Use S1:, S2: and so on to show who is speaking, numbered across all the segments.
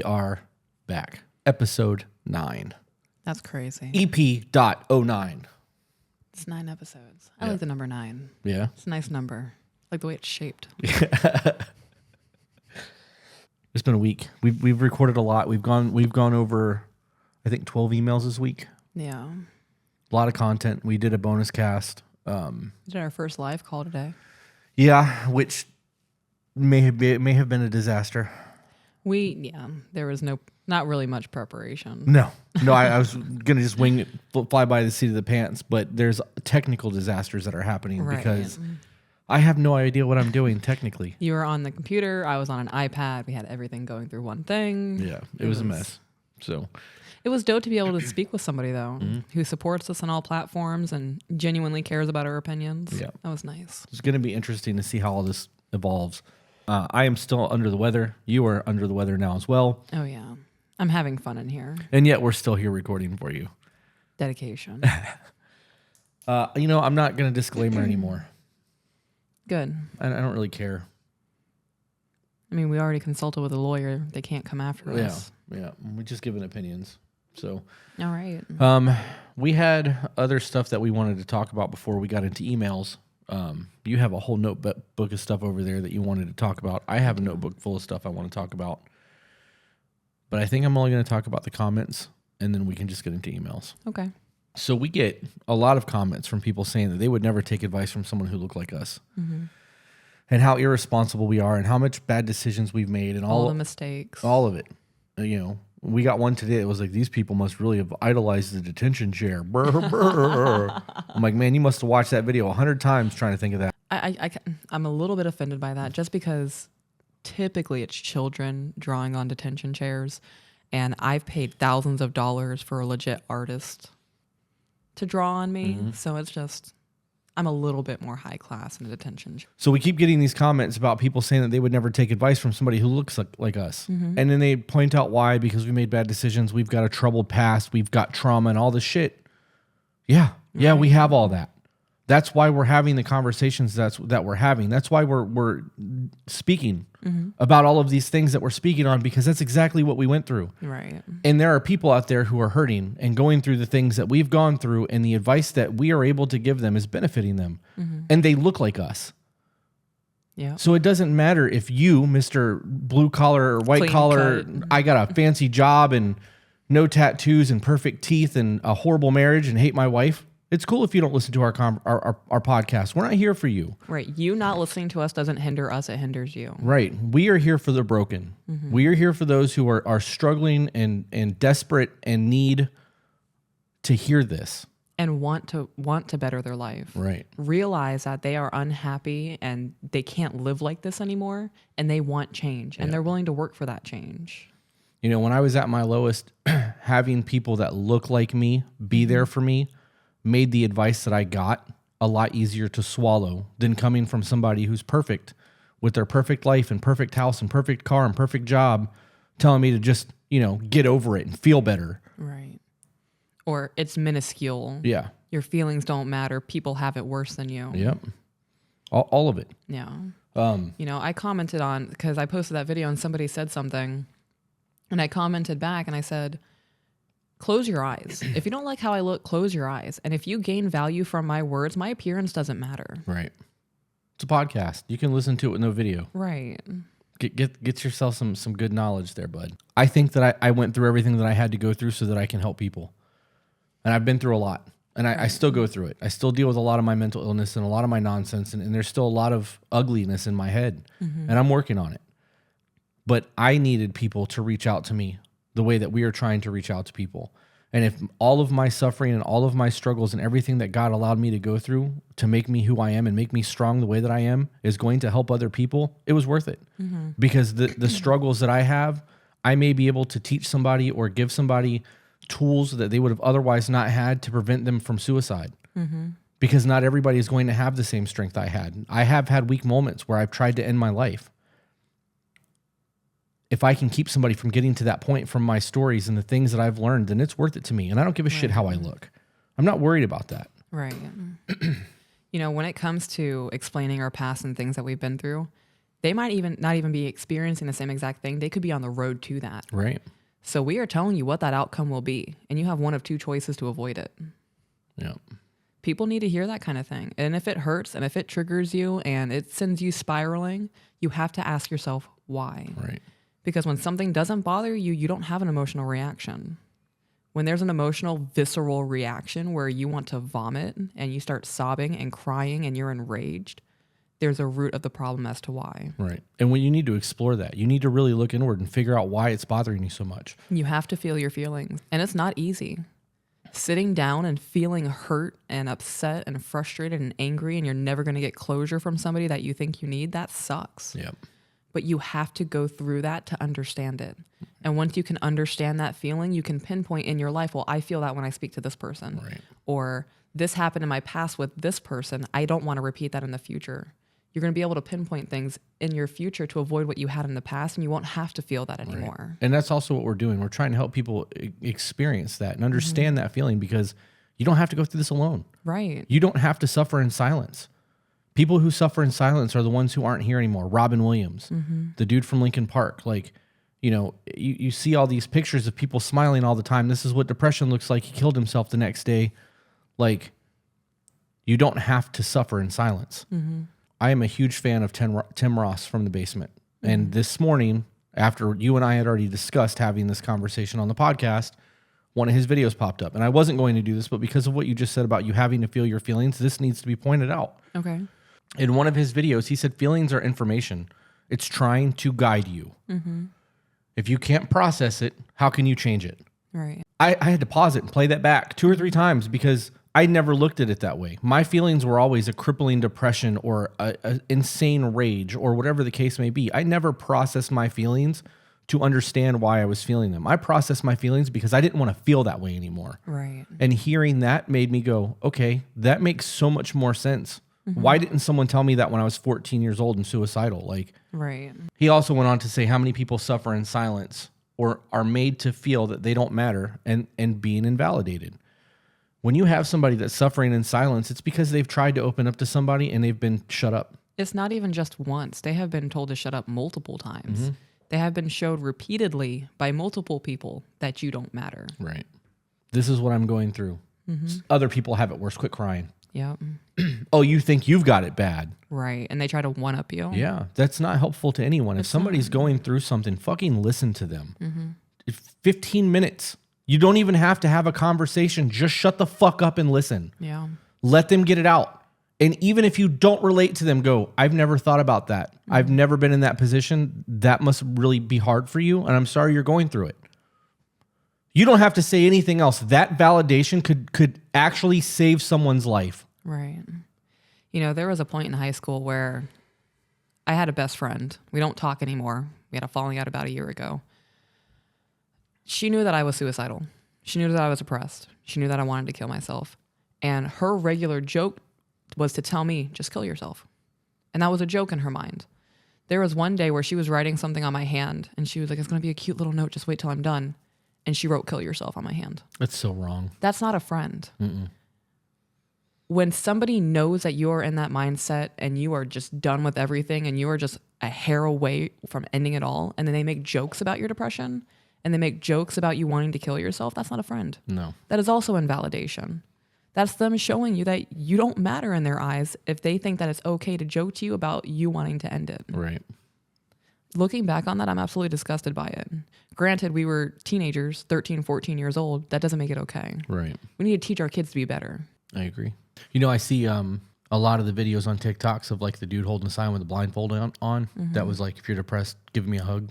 S1: are back. Episode 9.
S2: That's crazy.
S1: EP.09.
S2: It's 9 episodes. I like the number 9.
S1: Yeah.
S2: It's a nice number. I like the way it's shaped.
S1: It's been a week. We've recorded a lot. We've gone over, I think, 12 emails this week.
S2: Yeah.
S1: A lot of content. We did a bonus cast.
S2: We did our first live call today.
S1: Yeah, which may have been a disaster.
S2: There was not really much preparation.
S1: No, I was gonna just wing it, fly by the seat of the pants. But there's technical disasters that are happening because I have no idea what I'm doing technically.
S2: You were on the computer. I was on an iPad. We had everything going through one thing.
S1: Yeah, it was a mess. So
S2: it was dope to be able to speak with somebody though who supports us on all platforms and genuinely cares about our opinions.
S1: Yeah,
S2: that was nice.
S1: It's gonna be interesting to see how all this evolves. I am still under the weather. You are under the weather now as well.
S2: Oh yeah, I'm having fun in here.
S1: And yet we're still here recording for you.
S2: Dedication.
S1: I'm not gonna disclaimer anymore.
S2: Good.
S1: I don't really care.
S2: I mean, we already consulted with a lawyer. They can't come after us.
S1: Yeah. We're just giving opinions. So,
S2: all right.
S1: We had other stuff that we wanted to talk about before we got into emails. You have a whole notebook of stuff over there that you wanted to talk about. I have a notebook full of stuff I want to talk about. But I think I'm only going to talk about the comments, and then we can just get into emails.
S2: Okay.
S1: So we get a lot of comments from people saying that they would never take advice from someone who looked like us. Mm-hmm. And how irresponsible we are and how much bad decisions we've made and
S2: all the mistakes.
S1: All of it. We got one today that was like, these people must really have idolized the detention chair. Brr, brr. I'm like, man, you must have watched that video 100 times trying to think of that.
S2: I'm a little bit offended by that just because typically it's children drawing on detention chairs. And I've paid thousands of dollars for a legit artist to draw on me. Mm-hmm. So it's just, I'm a little bit more high class in a detention chair.
S1: So we keep getting these comments about people saying that they would never take advice from somebody who looks like us. Mm-hmm. And then they point out why, because we made bad decisions. We've got a troubled past. We've got trauma and all this shit. Yeah, we have all that. That's why we're having the conversations that we're having. That's why we're speaking about all of these things that we're speaking on, because that's exactly what we went through.
S2: Right.
S1: And there are people out there who are hurting and going through the things that we've gone through, and the advice that we are able to give them is benefiting them. Mm-hmm. And they look like us.
S2: Yeah.
S1: So it doesn't matter if you, Mr. Blue Collar or White
S2: Clean
S1: Collar,
S2: cut.
S1: I got a fancy job and no tattoos and perfect teeth and a horrible marriage and hate my wife. It's cool if you don't listen to our podcast. We're not here for you.
S2: Right. You not listening to us doesn't hinder us. It hinders you.
S1: Right. We are here for the broken. Mm-hmm. We are here for those who are struggling and desperate and need to hear this.
S2: And want to better their life.
S1: Right.
S2: Realize that they are unhappy and they can't live like this anymore, and they want change, and they're willing to work for that change.
S1: When I was at my lowest, having people that look like me be there for me made the advice that I got a lot easier to swallow than coming from somebody who's perfect with their perfect life and perfect house and perfect car and perfect job telling me to just, get over it and feel better.
S2: Right. Or it's minuscule.
S1: Yeah.
S2: Your feelings don't matter. People have it worse than you.
S1: Yep. All of it.
S2: Yeah. I commented on, because I posted that video and somebody said something, and I commented back and I said, close your eyes. If you don't like how I look, close your eyes. And if you gain value from my words, my appearance doesn't matter.
S1: Right. It's a podcast. You can listen to it with no video.
S2: Right.
S1: Get yourself some good knowledge there, bud. I think that I went through everything that I had to go through so that I can help people. And I've been through a lot. And I still go through it. I still deal with a lot of my mental illness and a lot of my nonsense. And there's still a lot of ugliness in my head. Mm-hmm. And I'm working on it. But I needed people to reach out to me the way that we are trying to reach out to people. And if all of my suffering and all of my struggles and everything that God allowed me to go through to make me who I am and make me strong the way that I am is going to help other people, it was worth it. Mm-hmm. Because the struggles that I have, I may be able to teach somebody or give somebody tools that they would have otherwise not had to prevent them from suicide. Mm-hmm. Because not everybody is going to have the same strength I had. I have had weak moments where I've tried to end my life. If I can keep somebody from getting to that point from my stories and the things that I've learned, then it's worth it to me. And I don't give a shit how I look. I'm not worried about that.
S2: Right. When it comes to explaining our past and things that we've been through, They might even not even be experiencing the same exact thing. They could be on the road to that.
S1: Right.
S2: So we are telling you what that outcome will be, and you have one of two choices to avoid it.
S1: Yeah.
S2: People need to hear that kind of thing. And if it hurts and if it triggers you and it sends you spiraling, you have to ask yourself why.
S1: Right.
S2: Because when something doesn't bother you, you don't have an emotional reaction. When there's an emotional, visceral reaction where you want to vomit and you start sobbing and crying and you're enraged, there's a root of the problem as to why.
S1: Right. And when you need to explore that, you need to really look inward and figure out why it's bothering you so much.
S2: You have to feel your feelings. And it's not easy. Sitting down and feeling hurt and upset and frustrated and angry and you're never going to get closure from somebody that you think you need, that sucks.
S1: Yeah.
S2: But you have to go through that to understand it. And once you can understand that feeling, you can pinpoint in your life, well, I feel that when I speak to this person.
S1: Right.
S2: Or this happened in my past with this person. I don't want to repeat that in the future. You're going to be able to pinpoint things in your future to avoid what you had in the past, and you won't have to feel that anymore.
S1: Right. And that's also what we're doing. We're trying to help people experience that and understand that feeling, because you don't have to go through this alone.
S2: Right.
S1: You don't have to suffer in silence. People who suffer in silence are the ones who aren't here anymore. Robin Williams, the dude from Lincoln Park. Like, you know, you see all these pictures of people smiling all the time. This is what depression looks like. He killed himself the next day. Like, you don't have to suffer in silence. I am a huge fan of Tim Ross from The Basement. And this morning, after you and I had already discussed having this conversation on the podcast, one of his videos popped up. And I wasn't going to do this, but because of what you just said about you having to feel your feelings, this needs to be pointed out.
S2: Okay.
S1: In one of his videos, he said feelings are information. It's trying to guide you. If you can't process it, how can you change it?
S2: Right.
S1: I had to pause it and play that back 2 or 3 times because I never looked at it that way. My feelings were always a crippling depression or a insane rage or whatever the case may be. I never processed my feelings to understand why I was feeling them. I processed my feelings because I didn't want to feel that way anymore.
S2: Right.
S1: And hearing that made me go, okay, that makes so much more sense. Why didn't someone tell me that when I was 14 years old and suicidal? Like,
S2: Right.
S1: he also went on to say how many people suffer in silence or are made to feel that they don't matter and being invalidated. When you have somebody that's suffering in silence, it's because they've tried to open up to somebody and they've been shut up.
S2: It's not even just once. They have been told to shut up multiple times. They have been showed repeatedly by multiple people that you don't matter.
S1: Right. This is what I'm going through. Other people have it worse. Quit crying.
S2: Yep.
S1: Oh, you think you've got it bad.
S2: Right. And they try to one-up you.
S1: Yeah. That's not helpful to anyone. If somebody's going through something, fucking listen to them. 15 minutes. You don't even have to have a conversation. Just shut the fuck up and listen.
S2: Yeah.
S1: Let them get it out. And even if you don't relate to them, go, I've never thought about that. I've never been in that position. That must really be hard for you. And I'm sorry you're going through it. You don't have to say anything else. That validation could actually save someone's life.
S2: Right. You know, there was a point in high school where I had a best friend. We don't talk anymore. We had a falling out about a year ago. She knew that I was suicidal. She knew that I was depressed. She knew that I wanted to kill myself. And her regular joke was to tell me, just kill yourself. And that was a joke in her mind. There was one day where she was writing something on my hand and she was like, it's going to be a cute little note. Just wait till I'm done. And she wrote, kill yourself on my hand.
S1: That's so wrong.
S2: That's not a friend. When somebody knows that you're in that mindset and you are just done with everything and you are just a hair away from ending it all, and then they make jokes about your depression and they make jokes about you wanting to kill yourself, that's not a friend.
S1: No.
S2: That is also invalidation. That's them showing you that you don't matter in their eyes if they think that it's okay to joke to you about you wanting to end it.
S1: Right.
S2: Looking back on that, I'm absolutely disgusted by it. Granted, we were teenagers, 13, 14 years old. That doesn't make it okay.
S1: Right.
S2: We need to teach our kids to be better.
S1: I agree. You know, I see a lot of the videos on TikToks of like the dude holding a sign with a blindfold on. That was like, if you're depressed, give me a hug.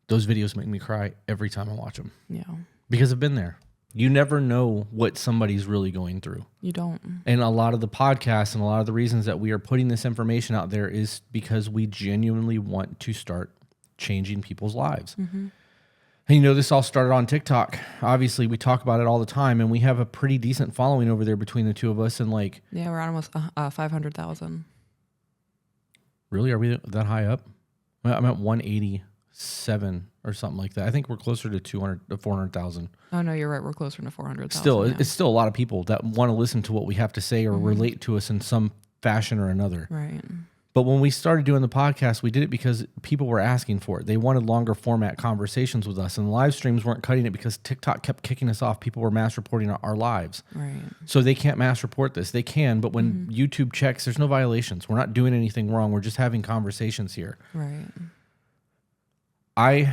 S1: Those videos make me cry every time I watch them.
S2: Yeah.
S1: Because I've been there. You never know what somebody's really going through.
S2: You don't.
S1: And a lot of the podcasts and a lot of the reasons that we are putting this information out there is because we genuinely want to start changing people's lives. And you know, this all started on TikTok. Obviously, we talk about it all the time, and we have a pretty decent following over there between the two of us. And like,
S2: Yeah, we're almost 500,000.
S1: really, are we that high up? I'm at 187 or something like that. I think we're closer to 200 to 400,000.
S2: Oh, no, you're right. We're closer to 400,000.
S1: Still,
S2: yeah.
S1: it's still a lot of people that want to listen to what we have to say or relate to us in some fashion or another.
S2: Right.
S1: But when we started doing the podcast, we did it because people were asking for it. They wanted longer format conversations with us, and the live streams weren't cutting it because TikTok kept kicking us off. People were mass reporting our lives.
S2: Right.
S1: So they can't mass report this. They can, but when YouTube checks, there's no violations. We're not doing anything wrong. We're just having conversations here.
S2: Right.
S1: I'm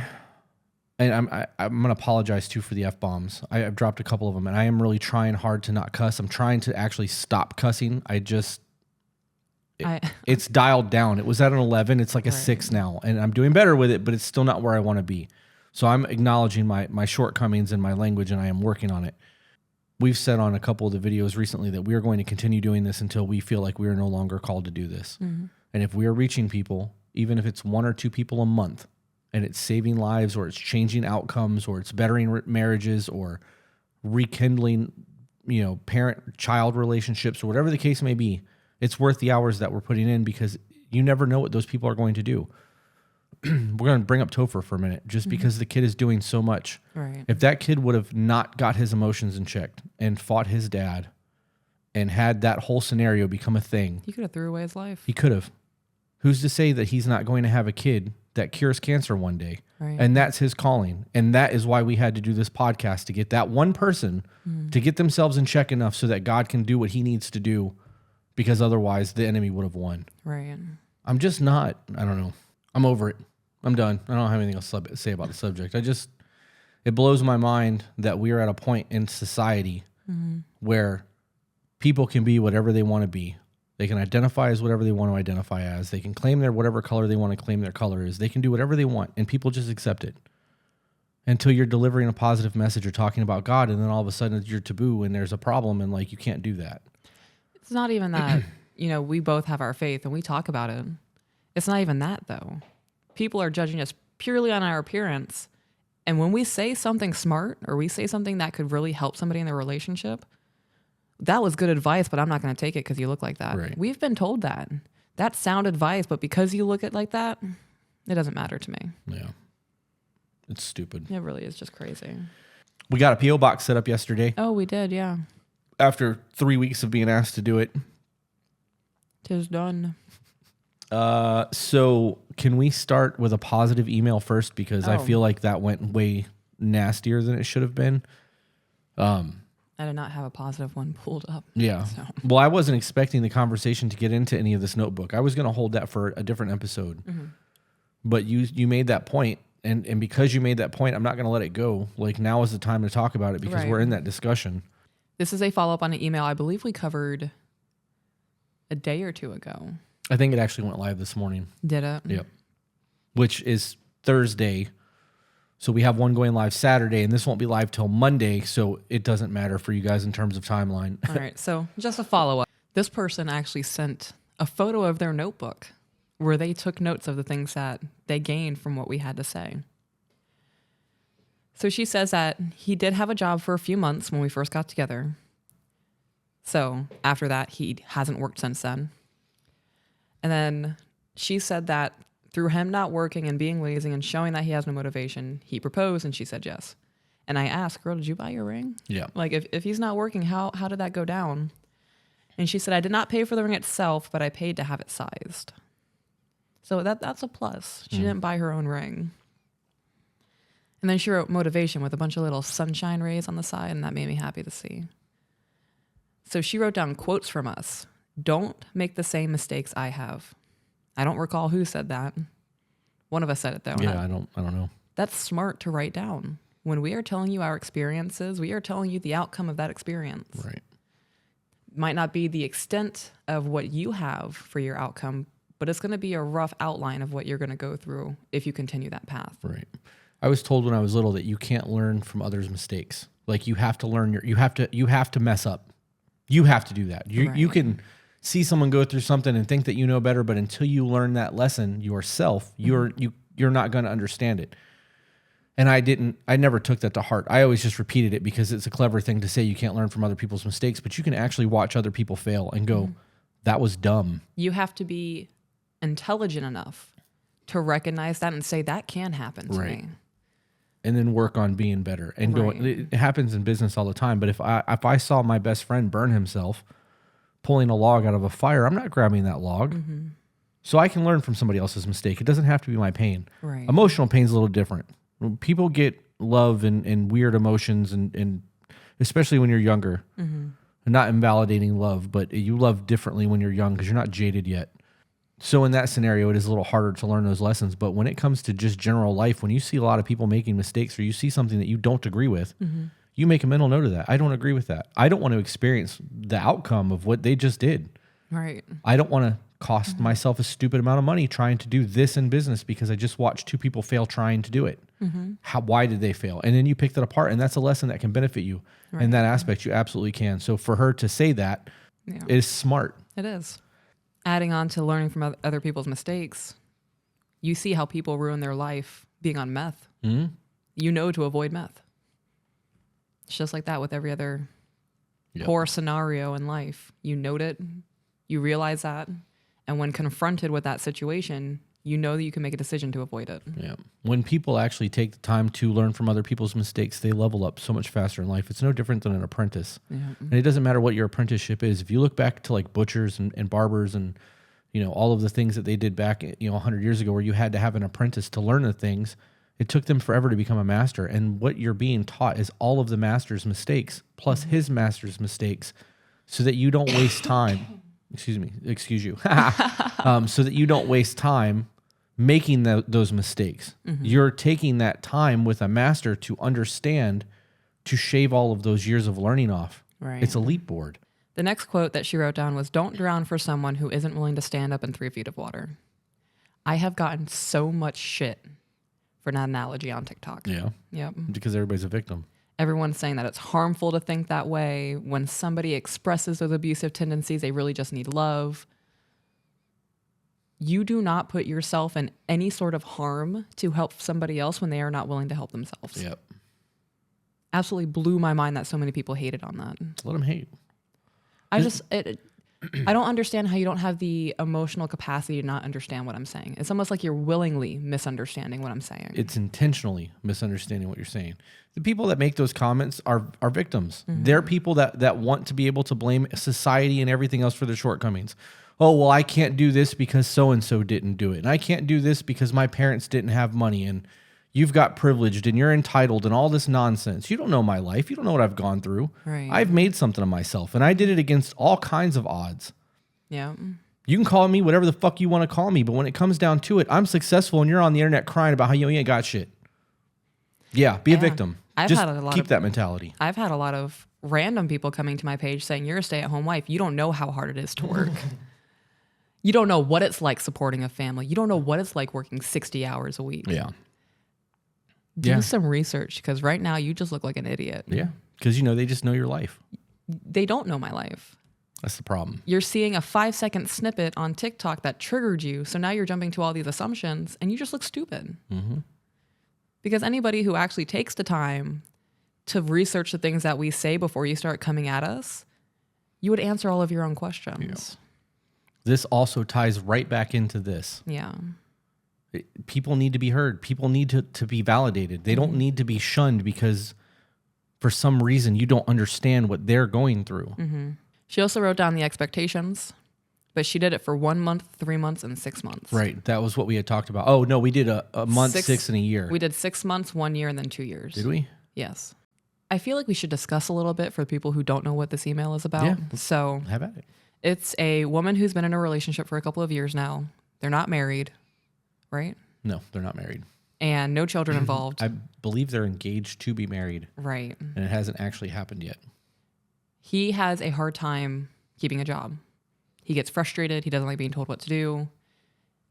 S1: going to apologize too for the F-bombs. I've dropped a couple of them, and I am really trying hard to not cuss. I'm trying to actually stop cussing. It's dialed down. It was at an 11. It's like a 6 now, and I'm doing better with it, but it's still not where I want to be. So I'm acknowledging my shortcomings in my language, and I am working on it. We've said on a couple of the videos recently that we are going to continue doing this until we feel like we are no longer called to do this. And if we are reaching people, even if it's 1 or 2 people a month, and it's saving lives, or it's changing outcomes, or it's bettering marriages, or rekindling, parent-child relationships, or whatever the case may be, it's worth the hours that we're putting in, because you never know what those people are going to do. We're going to bring up Topher for a minute, just because the kid is doing so much.
S2: Right.
S1: If that kid would have not got his emotions in check and fought his dad and had that whole scenario become a thing,
S2: He could have threw away his life.
S1: he could have. Who's to say that he's not going to have a kid that cures cancer one day?
S2: Right.
S1: And that's his calling. And that is why we had to do this podcast, to get that one person to get themselves in check enough so that God can do what he needs to do, because otherwise the enemy would have won.
S2: Right.
S1: I'm just not, I don't know. I'm over it. I'm done. I don't have anything else to say about the subject. It blows my mind that we are at a point in society where people can be whatever they want to be. They can identify as whatever they want to identify as. They can claim their whatever color they want to claim their color is. They can do whatever they want, and people just accept it. Until you're delivering a positive message or talking about God, and then all of a sudden you're taboo and there's a problem, and you can't do that.
S2: It's not even that, we both have our faith and we talk about it. It's not even that, though. People are judging us purely on our appearance. And when we say something smart, or we say something that could really help somebody in their relationship, that was good advice, but I'm not going to take it because you look like that.
S1: Right.
S2: We've been told that. That's sound advice, but because you look at like that, it doesn't matter to me.
S1: Yeah. It's stupid.
S2: It really is just crazy.
S1: We got a P.O. box set up yesterday.
S2: Oh, we did, yeah.
S1: After 3 weeks of being asked to do it.
S2: 'Tis done.
S1: So can we start with a positive email first? Because I feel like that went way nastier than it should have been.
S2: I did not have a positive one pulled up.
S1: Yeah.
S2: So.
S1: Well, I wasn't expecting the conversation to get into any of this notebook. I was going to hold that for a different episode. But you made that point, and because you made that point, I'm not going to let it go. Now is the time to talk about it, because we're in that discussion.
S2: This is a follow-up on an email I believe we covered a day or two ago.
S1: I think it actually went live this morning.
S2: Did it?
S1: Yep. Which is Thursday. So we have one going live Saturday, and this won't be live till Monday, so it doesn't matter for you guys in terms of timeline.
S2: All right, so just a follow-up. This person actually sent a photo of their notebook where they took notes of the things that they gained from what we had to say. So she says that he did have a job for a few months when we first got together. So after that, he hasn't worked since then. And then she said that through him not working and being lazy and showing that he has no motivation, he proposed, and she said yes. And I asked, girl, did you buy your ring?
S1: Yeah.
S2: If he's not working, how did that go down? And she said, I did not pay for the ring itself, but I paid to have it sized. So that's a plus. She didn't buy her own ring. And then she wrote motivation with a bunch of little sunshine rays on the side, and that made me happy to see. So she wrote down quotes from us. Don't make the same mistakes I have. I don't recall who said that. One of us said it, though.
S1: Yeah, I don't know.
S2: That's smart to write down. When we are telling you our experiences, we are telling you the outcome of that experience.
S1: Right.
S2: Might not be the extent of what you have for your outcome, but it's going to be a rough outline of what you're going to go through if you continue that path.
S1: Right. I was told when I was little that you can't learn from others' mistakes. You have to learn you have to mess up. You have to do that. You can see someone go through something and think that you know better, but until you learn that lesson yourself, you're not going to understand it. And I never took that to heart. I always just repeated it because it's a clever thing to say you can't learn from other people's mistakes, but you can actually watch other people fail and go, that was dumb.
S2: You have to be intelligent enough to recognize that and say that can happen to me.
S1: And then work on being better. And it happens in business all the time. But if I saw my best friend burn himself pulling a log out of a fire, I'm not grabbing that log. So I can learn from somebody else's mistake. It doesn't have to be my pain.
S2: Right.
S1: Emotional pain is a little different. People get love and weird emotions, and especially when you're younger.
S2: Mm-hmm.
S1: Not invalidating love, but you love differently when you're young because you're not jaded yet. So in that scenario, it is a little harder to learn those lessons. But when it comes to just general life, when you see a lot of people making mistakes or you see something that you don't agree with, you make a mental note of that. I don't agree with that. I don't want to experience the outcome of what they just did.
S2: Right.
S1: I don't want to cost myself a stupid amount of money trying to do this in business because I just watched two people fail trying to do it. Why did they fail? And then you pick that apart, and that's a lesson that can benefit you. In that aspect, you absolutely can. So for her to say that is smart.
S2: It is. Adding on to learning from other people's mistakes, you see how people ruin their life being on meth.
S1: Mm-hmm.
S2: You know to avoid meth. It's just like that with every other poor scenario in life. You note it, you realize that, and when confronted with that situation, you know that you can make a decision to avoid it.
S1: Yeah. When people actually take the time to learn from other people's mistakes, they level up so much faster in life. It's no different than an apprentice.
S2: Yeah.
S1: And it doesn't matter what your apprenticeship is. If you look back to like butchers and barbers and, all of the things that they did back, 100 years ago where you had to have an apprentice to learn the things, it took them forever to become a master. And what you're being taught is all of the master's mistakes plus his master's mistakes so that you don't waste time. Excuse you. So that you don't waste time making those mistakes. You're taking that time with a master to understand, to shave all of those years of learning off.
S2: Right.
S1: It's a leap board.
S2: The next quote that she wrote down was, "Don't drown for someone who isn't willing to stand up in 3 feet of water." I have gotten so much shit for that analogy on TikTok.
S1: Yeah.
S2: Yep.
S1: Because everybody's a victim.
S2: Everyone's saying that it's harmful to think that way. When somebody expresses those abusive tendencies, they really just need love. You do not put yourself in any sort of harm to help somebody else when they are not willing to help themselves.
S1: Yep.
S2: Absolutely blew my mind that so many people hated on that.
S1: Let them hate.
S2: I don't understand how you don't have the emotional capacity to not understand what I'm saying. It's almost like you're willingly misunderstanding what I'm saying.
S1: It's intentionally misunderstanding what you're saying. The people that make those comments are victims. They're people that want to be able to blame society and everything else for their shortcomings. Oh, well, I can't do this because so-and-so didn't do it. And I can't do this because my parents didn't have money. And you've got privileged and you're entitled and all this nonsense. You don't know my life. You don't know what I've gone through.
S2: Right.
S1: I've made something of myself, and I did it against all kinds of odds.
S2: Yeah.
S1: You can call me whatever the fuck you want to call me, but when it comes down to it, I'm successful and you're on the internet crying about how you ain't got shit. Yeah, be a victim. Just keep that mentality.
S2: I've had a lot of random people coming to my page saying, "You're a stay-at-home wife. You don't know how hard it is to work. You don't know what it's like supporting a family. You don't know what it's like working 60 hours a week."
S1: Yeah.
S2: Do some research, because right now you just look like an idiot.
S1: Yeah, because they just know your life.
S2: They don't know my life.
S1: That's the problem.
S2: You're seeing a 5-second snippet on TikTok that triggered you, so now you're jumping to all these assumptions, and you just look stupid. Because anybody who actually takes the time to research the things that we say before you start coming at us, you would answer all of your own questions.
S1: This also ties right back into this.
S2: Yeah.
S1: People need to be heard. People need to be validated. They don't need to be shunned because for some reason you don't understand what they're going through.
S2: She also wrote down the expectations, but she did it for 1 month, 3 months, and 6 months.
S1: Right. That was what we had talked about. Oh, no, we did a month, 6, and a year.
S2: We did 6 months, 1 year, and then 2 years.
S1: Did we?
S2: Yes. I feel like we should discuss a little bit for people who don't know what this email is about.
S1: Yeah.
S2: So
S1: have at it.
S2: It's a woman who's been in a relationship for a couple of years now. They're not married, right?
S1: No, they're not married.
S2: And no children involved.
S1: I believe they're engaged to be married.
S2: Right.
S1: And it hasn't actually happened yet.
S2: He has a hard time keeping a job. He gets frustrated. He doesn't like being told what to do.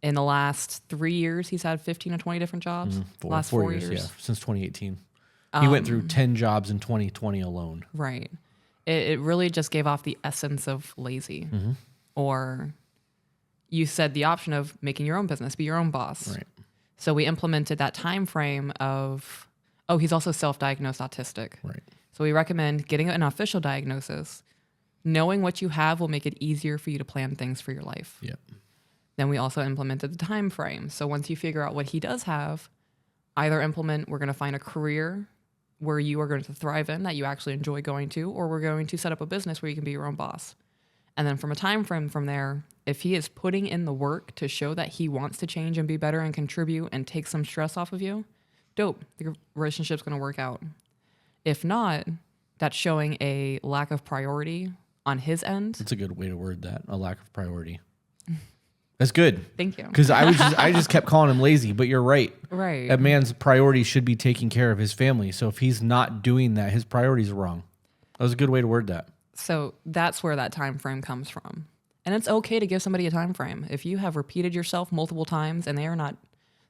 S2: In the last 3 years, he's had 15 or 20 different jobs. Last 4 years.
S1: Yeah, since 2018. He went through 10 jobs in 2020 alone.
S2: Right. It really just gave off the essence of lazy. Or you said the option of making your own business, be your own boss.
S1: Right.
S2: So we implemented that time frame of, he's also self-diagnosed autistic.
S1: Right.
S2: So we recommend getting an official diagnosis. Knowing what you have will make it easier for you to plan things for your life.
S1: Yep.
S2: Then we also implemented the time frame. So once you figure out what he does have, either we're going to find a career where you are going to thrive in that you actually enjoy going to, or we're going to set up a business where you can be your own boss. And then from a time frame from there, if he is putting in the work to show that he wants to change and be better and contribute and take some stress off of you, dope, the relationship's going to work out. If not, that's showing a lack of priority on his end.
S1: That's a good way to word that. A lack of priority. That's good.
S2: Thank you.
S1: Because I just kept calling him lazy, but you're right.
S2: Right.
S1: A man's priority should be taking care of his family. So if he's not doing that, his priorities are wrong. That was a good way to word that.
S2: So that's where that time frame comes from. And it's okay to give somebody a time frame. If you have repeated yourself multiple times and they are not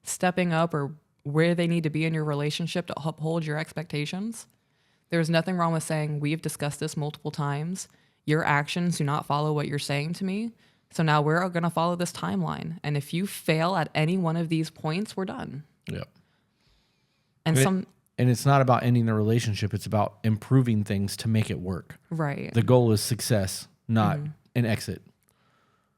S2: stepping up or where they need to be in your relationship to uphold your expectations, there's nothing wrong with saying, we've discussed this multiple times. Your actions do not follow what you're saying to me. So now we're going to follow this timeline. And if you fail at any one of these points, we're done.
S1: Yep.
S2: And
S1: it's not about ending the relationship. It's about improving things to make it work.
S2: Right.
S1: The goal is success, not an exit.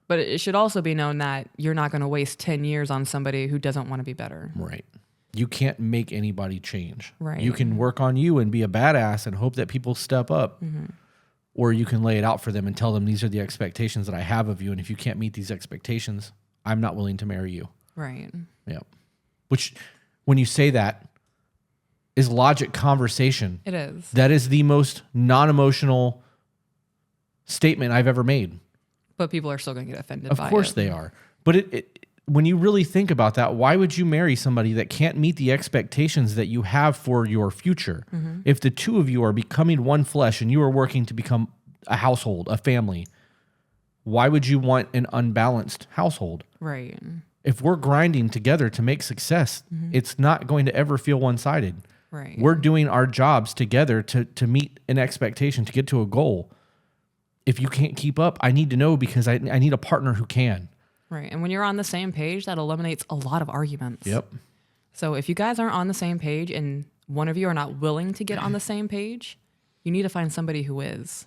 S2: But it should also be known that you're not going to waste 10 years on somebody who doesn't want to be better.
S1: Right. You can't make anybody change.
S2: Right.
S1: You can work on you and be a badass and hope that people step up. Or you can lay it out for them and tell them these are the expectations that I have of you. And if you can't meet these expectations, I'm not willing to marry you.
S2: Right.
S1: Yeah. Which, when you say that, is logic conversation.
S2: It is.
S1: That is the most non-emotional statement I've ever made.
S2: But people are still going to get offended by it.
S1: Of course they are. But when you really think about that, why would you marry somebody that can't meet the expectations that you have for your future? If the two of you are becoming one flesh and you are working to become a household, a family, why would you want an unbalanced household?
S2: Right.
S1: If we're grinding together to make success, it's not going to ever feel one-sided.
S2: Right.
S1: We're doing our jobs together to meet an expectation, to get to a goal. If you can't keep up, I need to know because I need a partner who can.
S2: Right. And when you're on the same page, that eliminates a lot of arguments.
S1: Yep.
S2: So if you guys aren't on the same page and one of you are not willing to get on the same page, you need to find somebody who is.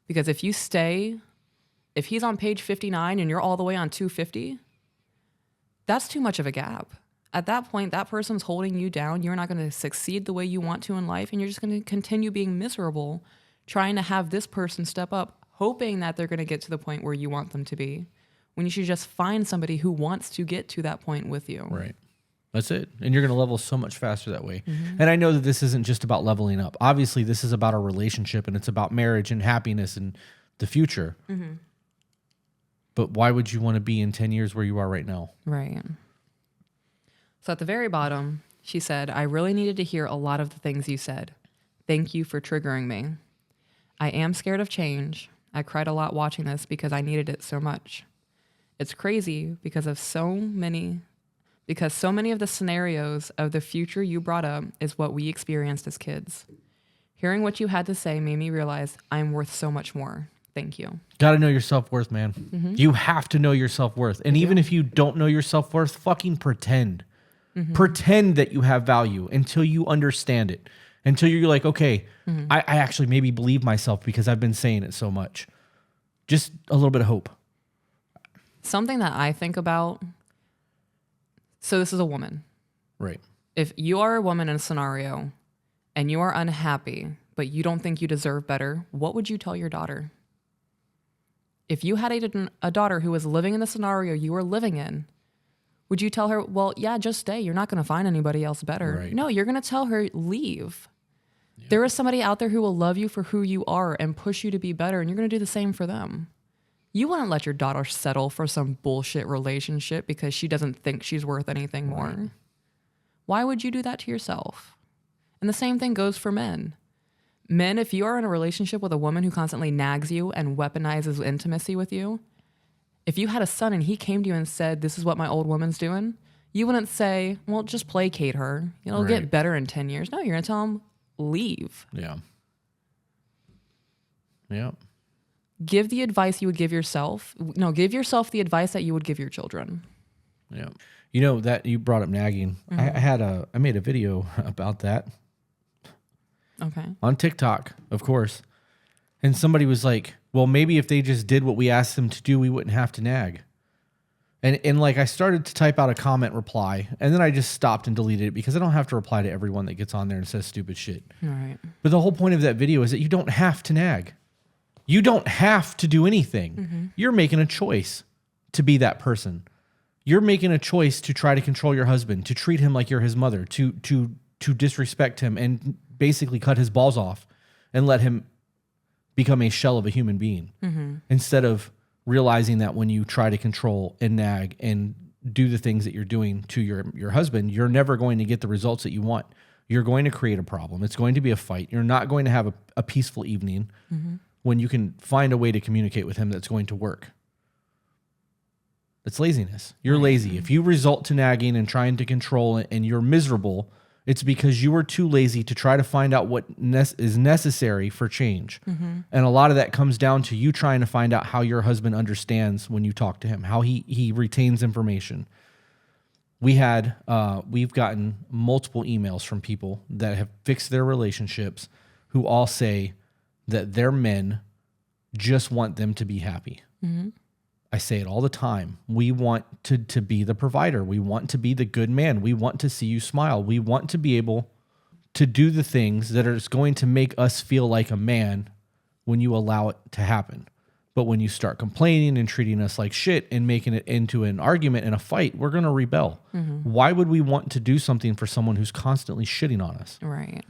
S2: Because if he's on page 59 and you're all the way on 250, that's too much of a gap. At that point, that person's holding you down. You're not going to succeed the way you want to in life, and you're just going to continue being miserable trying to have this person step up, hoping that they're going to get to the point where you want them to be, when you should just find somebody who wants to get to that point with you.
S1: Right. That's it. And you're going to level so much faster that way. And I know that this isn't just about leveling up. Obviously, this is about a relationship, and it's about marriage and happiness and the future. But why would you want to be in 10 years where you are right now?
S2: Right. So at the very bottom, she said, I really needed to hear a lot of the things you said. Thank you for triggering me. I am scared of change. I cried a lot watching this because I needed it so much. It's crazy because so many of the scenarios of the future you brought up is what we experienced as kids. Hearing what you had to say made me realize I'm worth so much more. Thank you.
S1: Got to know your self-worth, man. You have to know your self-worth. And even if you don't know your self-worth, fucking pretend. Pretend that you have value until you understand it. Until you're like, okay, I actually maybe believe myself because I've been saying it so much. Just a little bit of hope.
S2: Something that I think about, so this is a woman.
S1: Right.
S2: If you are a woman in a scenario and you are unhappy, but you don't think you deserve better, what would you tell your daughter? If you had a daughter who was living in the scenario you were living in, would you tell her, well, yeah, just stay. You're not going to find anybody else better.
S1: Right.
S2: No, you're going to tell her, leave. Yeah. There is somebody out there who will love you for who you are and push you to be better, and you're going to do the same for them. You wouldn't let your daughter settle for some bullshit relationship because she doesn't think she's worth anything more. Right. Why would you do that to yourself? And the same thing goes for men. Men, if you are in a relationship with a woman who constantly nags you and weaponizes intimacy with you, if you had a son and he came to you and said, this is what my old woman's doing, you wouldn't say, well, just placate her. It'll get better in 10 years. No, you're going to tell him, leave.
S1: Yeah. Yeah.
S2: Give the advice you would give yourself. No, give yourself the advice that you would give your children.
S1: Yeah. You know, that you brought up nagging. I made a video about that.
S2: Okay.
S1: On TikTok, of course. And somebody was like, well, maybe if they just did what we asked them to do, we wouldn't have to nag. And like I started to type out a comment reply, and then I just stopped and deleted it because I don't have to reply to everyone that gets on there and says stupid shit.
S2: All right.
S1: But the whole point of that video is that you don't have to nag. You don't have to do anything. You're making a choice to be that person. You're making a choice to try to control your husband, to treat him like you're his mother, to disrespect him and basically cut his balls off and let him become a shell of a human being. Instead of realizing that when you try to control and nag and do the things that you're doing to your husband, you're never going to get the results that you want. You're going to create a problem. It's going to be a fight. You're not going to have a peaceful evening when you can find a way to communicate with him that's going to work. It's laziness. You're lazy. If you result to nagging and trying to control it and you're miserable, it's because you were too lazy to try to find out what is necessary for change. And a lot of that comes down to you trying to find out how your husband understands when you talk to him, how he retains information. We've gotten multiple emails from people that have fixed their relationships who all say that their men just want them to be happy. I say it all the time. We want to be the provider. We want to be the good man. We want to see you smile. We want to be able to do the things that are going to make us feel like a man when you allow it to happen. But when you start complaining and treating us like shit and making it into an argument and a fight, we're going to rebel. Why would we want to do something for someone who's constantly shitting on us?
S2: Right.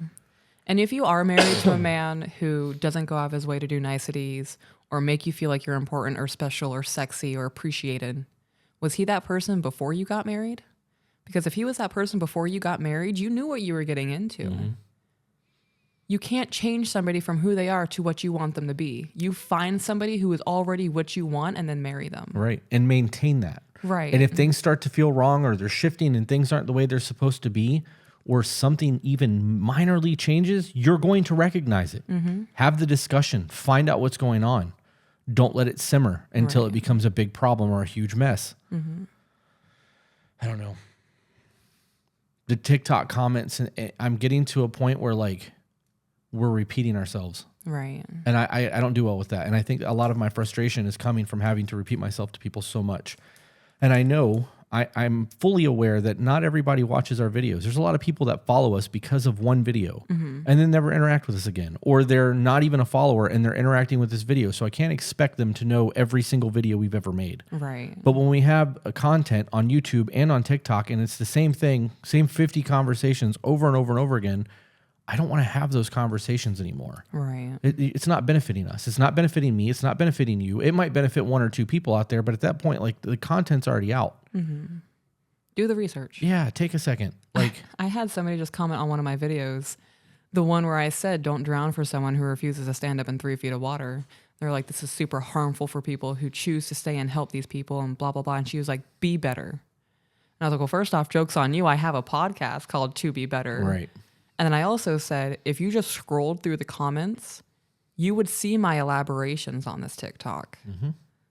S2: And if you are married to a man who doesn't go out of his way to do niceties or make you feel like you're important or special or sexy or appreciated, was he that person before you got married? Because if he was that person before you got married, you knew what you were getting into. You can't change somebody from who they are to what you want them to be. You find somebody who is already what you want and then marry them.
S1: Right. And maintain that.
S2: Right.
S1: And if things start to feel wrong or they're shifting and things aren't the way they're supposed to be, or something even minorly changes, you're going to recognize it. Have the discussion. Find out what's going on. Don't let it simmer until it becomes a big problem or a huge mess. I don't know. The TikTok comments, and I'm getting to a point where like we're repeating ourselves.
S2: Right.
S1: And I don't do well with that. And I think a lot of my frustration is coming from having to repeat myself to people so much. And I know I'm fully aware that not everybody watches our videos. There's a lot of people that follow us because of one video and then never interact with us again. Or they're not even a follower and they're interacting with this video. So I can't expect them to know every single video we've ever made.
S2: Right.
S1: But when we have a content on YouTube and on TikTok and it's the same thing, same 50 conversations over and over and over again, I don't want to have those conversations anymore.
S2: Right.
S1: It's not benefiting us. It's not benefiting me. It's not benefiting you. It might benefit one or two people out there, but at that point, like the content's already out.
S2: Do the research.
S1: Yeah, take a second. Like
S2: I had somebody just comment on one of my videos, the one where I said, don't drown for someone who refuses to stand up in 3 feet of water. They're like, this is super harmful for people who choose to stay and help these people and blah, blah, blah. And she was like, be better. And I was like, well, first off, joke's on you. I have a podcast called To Be Better.
S1: right.
S2: And then I also said, if you just scrolled through the comments, you would see my elaborations on this TikTok.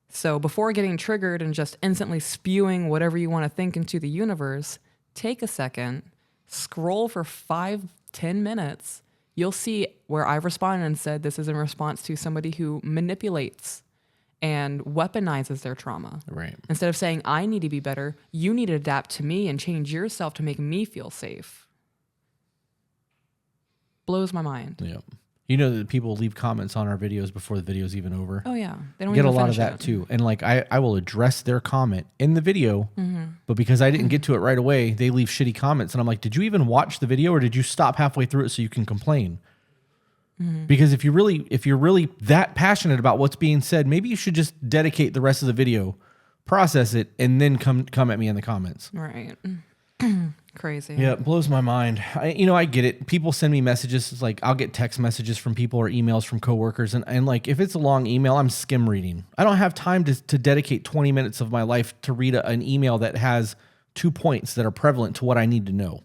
S2: So before getting triggered and just instantly spewing whatever you want to think into the universe, take a second, scroll for 5-10 minutes. You'll see where I've responded and said this is in response to somebody who manipulates and weaponizes their trauma.
S1: Right.
S2: Instead of saying, I need to be better, you need to adapt to me and change yourself to make me feel safe. Blows my mind.
S1: Yeah. You know that people leave comments on our videos before the video's even over.
S2: Oh yeah, they don't
S1: Get a
S2: even
S1: lot of
S2: finish
S1: that
S2: it.
S1: too. And like I will address their comment in the video, but because I didn't get to it right away, they leave shitty comments. And I'm like, did you even watch the video or did you stop halfway through it so you can complain? Because if you're really that passionate about what's being said, maybe you should just dedicate the rest of the video, process it, and then come at me in the comments.
S2: Right. Crazy.
S1: Yeah, it blows my mind. I get it. People send me messages. It's like I'll get text messages from people or emails from coworkers. And like if it's a long email, I'm skim reading. I don't have time to dedicate 20 minutes of my life to read an email that has 2 points that are prevalent to what I need to know.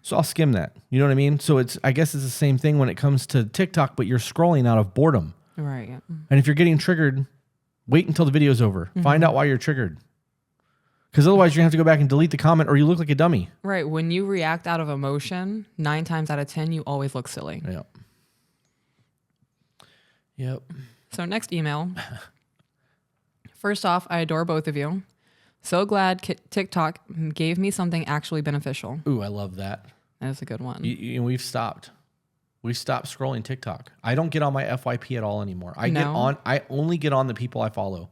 S1: So I'll skim that. You know what I mean? So I guess it's the same thing when it comes to TikTok, but you're scrolling out of boredom.
S2: Right.
S1: And if you're getting triggered, wait until the video's over. Find out why you're triggered. Because otherwise you're going to have to go back and delete the comment or you look like a dummy.
S2: Right. When you react out of emotion, 9 times out of 10, you always look silly.
S1: Yep.
S2: So next email. First off, I adore both of you. So glad TikTok gave me something actually beneficial.
S1: Ooh, I love that.
S2: That is a good one.
S1: We've stopped. We stopped scrolling TikTok. I don't get on my FYP at all anymore. I only get on the people I follow.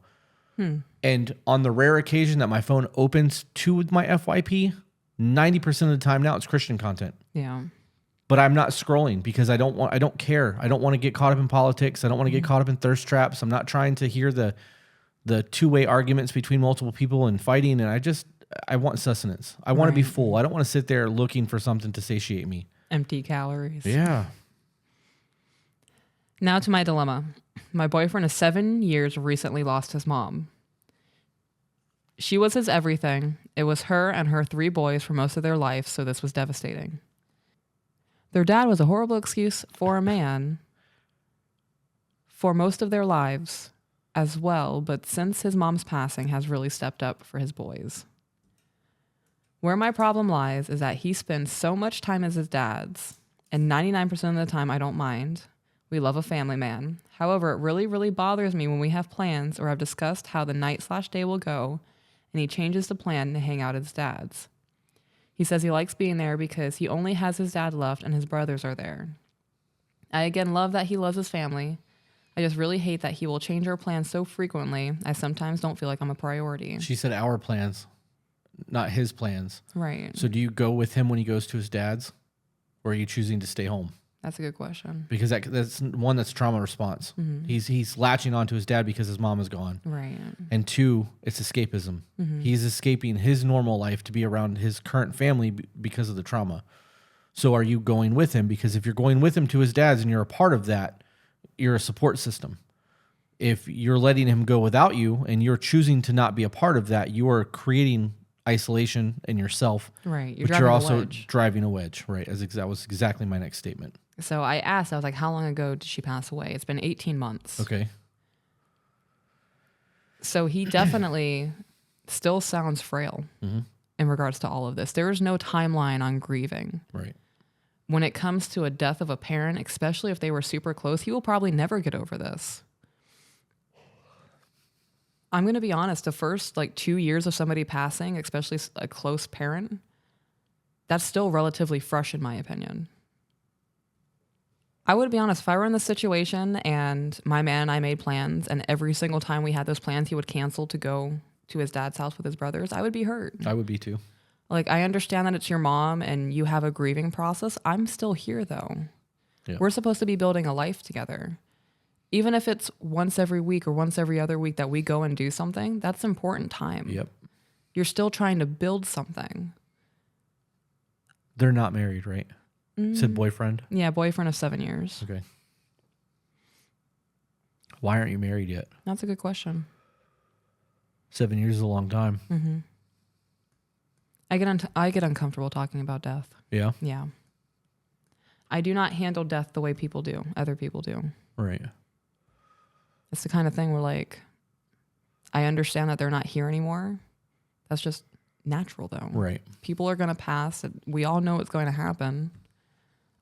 S1: And on the rare occasion that my phone opens to my FYP, 90% of the time now it's Christian content.
S2: Yeah.
S1: But I'm not scrolling because I don't care. I don't want to get caught up in politics. I don't want to get caught up in thirst traps. I'm not trying to hear the two-way arguments between multiple people and fighting. And I want sustenance. I want to be full. I don't want to sit there looking for something to satiate me.
S2: Empty calories.
S1: Yeah.
S2: Now to my dilemma. My boyfriend of 7 years recently lost his mom. She was his everything. It was her and her 3 boys for most of their life, so this was devastating. Their dad was a horrible excuse for a man for most of their lives as well, but since his mom's passing has really stepped up for his boys. Where my problem lies is that he spends so much time as his dad's, and 99% of the time I don't mind. We love a family man. However, it really, really bothers me when we have plans or have discussed how the night/day will go, and he changes the plan to hang out at his dad's. He says he likes being there because he only has his dad left and his brothers are there. I again love that he loves his family. I just really hate that he will change our plans so frequently. I sometimes don't feel like I'm a priority.
S1: She said our plans, not his plans.
S2: Right.
S1: So do you go with him when he goes to his dad's, or are you choosing to stay home?
S2: That's a good question.
S1: Because that's one, that's trauma response.
S2: Mm-hmm.
S1: He's latching onto his dad because his mom is gone.
S2: Right.
S1: And 2, it's escapism.
S2: Mm-hmm.
S1: He's escaping his normal life to be around his current family because of the trauma. So are you going with him? Because if you're going with him to his dad's and you're a part of that, you're a support system. If you're letting him go without you and you're choosing to not be a part of that, you are creating isolation in yourself.
S2: Right.
S1: But you're also driving a wedge. Right. That was exactly my next statement.
S2: So I asked, I was like, how long ago did she pass away? It's been 18 months.
S1: Okay.
S2: So he definitely still sounds frail in regards to all of this. There is no timeline on grieving.
S1: Right.
S2: When it comes to a death of a parent, especially if they were super close, he will probably never get over this. I'm going to be honest, the first 2 years of somebody passing, especially a close parent, that's still relatively fresh in my opinion. I would be honest, if I were in this situation and my man and I made plans and every single time we had those plans, he would cancel to go to his dad's house with his brothers, I would be hurt.
S1: I would be too.
S2: I understand that it's your mom and you have a grieving process. I'm still here though.
S1: Yeah.
S2: We're supposed to be building a life together. Even if it's once every week or once every other week that we go and do something, that's important time.
S1: Yep.
S2: You're still trying to build something.
S1: They're not married, right? Said boyfriend?
S2: Yeah, boyfriend of 7 years.
S1: Okay. Why aren't you married yet?
S2: That's a good question.
S1: 7 years is a long time.
S2: Mm-hmm. I get uncomfortable talking about death.
S1: Yeah?
S2: Yeah. I do not handle death the way people do, other people do.
S1: Right.
S2: It's the kind of thing where I understand that they're not here anymore. That's just natural though.
S1: Right.
S2: People are going to pass. We all know what's going to happen.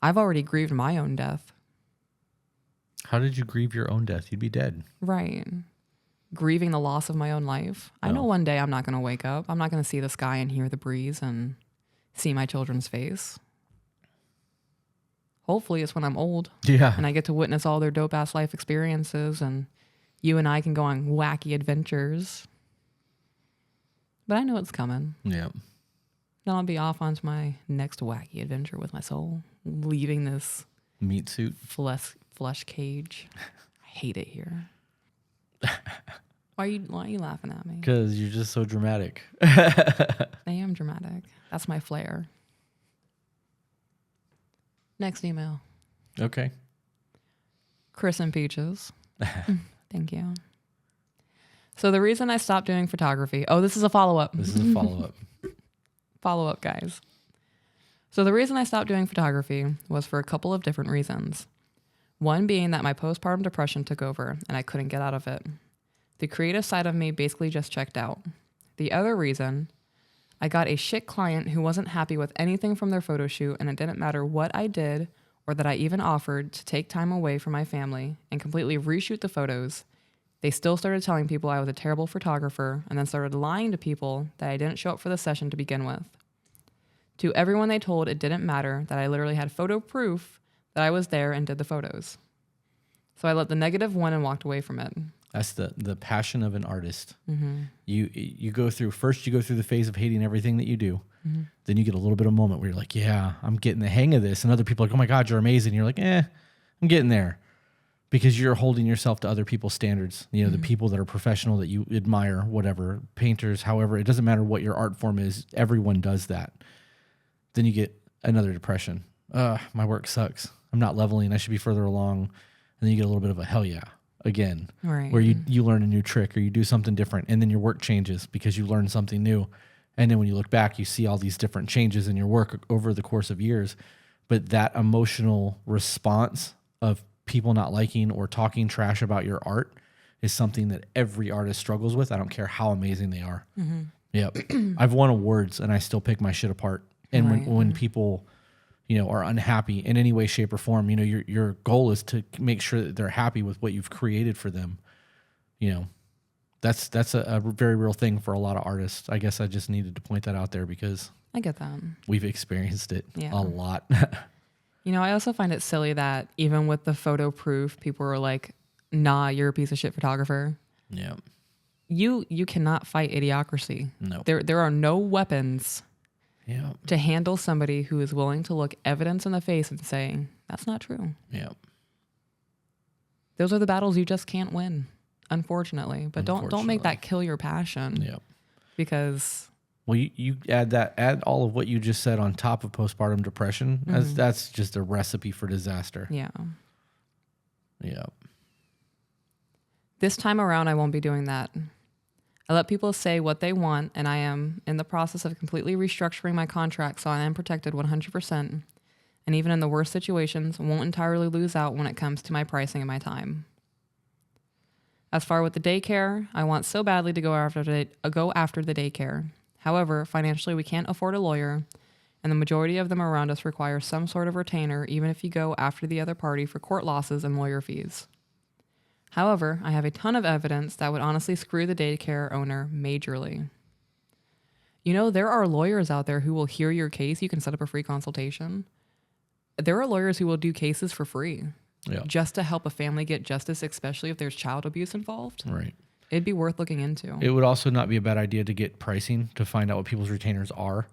S2: I've already grieved my own death.
S1: How did you grieve your own death? You'd be dead.
S2: Right. Grieving the loss of my own life. I know one day I'm not going to wake up. I'm not going to see the sky and hear the breeze and see my children's face. Hopefully it's when I'm old.
S1: Yeah.
S2: And I get to witness all their dope ass life experiences and you and I can go on wacky adventures. But I know it's coming.
S1: Yeah.
S2: Then I'll be off onto my next wacky adventure with my soul, leaving this
S1: meat suit
S2: flesh cage. I hate it here. Why are you laughing at me?
S1: Because you're just so dramatic.
S2: I am dramatic. That's my flair. Next email.
S1: Okay.
S2: Chris and Peaches. Thank you. So the reason I stopped doing photography. Oh, this is a follow-up.
S1: This is a follow-up.
S2: Follow-up, guys. So the reason I stopped doing photography was for a couple of different reasons. One being that my postpartum depression took over and I couldn't get out of it. The creative side of me basically just checked out. The other reason, I got a shit client who wasn't happy with anything from their photo shoot, and it didn't matter what I did or that I even offered to take time away from my family and completely reshoot the photos. They still started telling people I was a terrible photographer and then started lying to people that I didn't show up for the session to begin with. To everyone they told, it didn't matter, that I literally had photo proof that I was there and did the photos. So I let the negative win and walked away from it.
S1: That's the passion of an artist. You go through the phase of hating everything that you do. Then you get a little bit of moment where you're like, yeah, I'm getting the hang of this. And other people are like, oh my God, you're amazing. You're like, I'm getting there. Because you're holding yourself to other people's standards. You know, the people that are professional that you admire, whatever, painters, however, it doesn't matter what your art form is. Everyone does that. Then you get another depression. My work sucks. I'm not leveling. I should be further along. And then you get a little bit of a hell yeah again,
S2: right,
S1: where you learn a new trick or you do something different. And then your work changes because you learn something new. And then when you look back, you see all these different changes in your work over the course of years. But that emotional response of people not liking or talking trash about your art is something that every artist struggles with. I don't care how amazing they are. Yep. I've won awards and I still pick my shit apart. And when people, you know, are unhappy in any way, shape, or form, you know, your goal is to make sure that they're happy with what you've created for them. You know, that's a very real thing for a lot of artists. I guess I just needed to point that out there because
S2: I get that.
S1: We've experienced it a lot.
S2: You know, I also find it silly that even with the photo proof, people were like, nah, you're a piece of shit photographer.
S1: Yeah.
S2: You cannot fight idiocracy.
S1: No.
S2: There are no weapons
S1: Yeah.
S2: to handle somebody who is willing to look evidence in the face and say, that's not true.
S1: Yeah.
S2: Those are the battles you just can't win, unfortunately. But don't make that kill your passion.
S1: Yeah.
S2: Because
S1: well, you add all of what you just said on top of postpartum depression. That's just a recipe for disaster.
S2: Yeah.
S1: Yeah.
S2: This time around, I won't be doing that. I let people say what they want, and I am in the process of completely restructuring my contract so I am protected 100%. And even in the worst situations, won't entirely lose out when it comes to my pricing and my time. As far with the daycare, I want so badly to go after the daycare. However, financially, we can't afford a lawyer, and the majority of them around us require some sort of retainer, even if you go after the other party for court losses and lawyer fees. However, I have a ton of evidence that would honestly screw the daycare owner majorly. You know, there are lawyers out there who will hear your case. You can set up a free consultation. There are lawyers who will do cases for free just to help a family get justice, especially if there's child abuse involved.
S1: Right.
S2: It'd be worth looking into.
S1: It would also not be a bad idea to get pricing to find out what people's retainers are.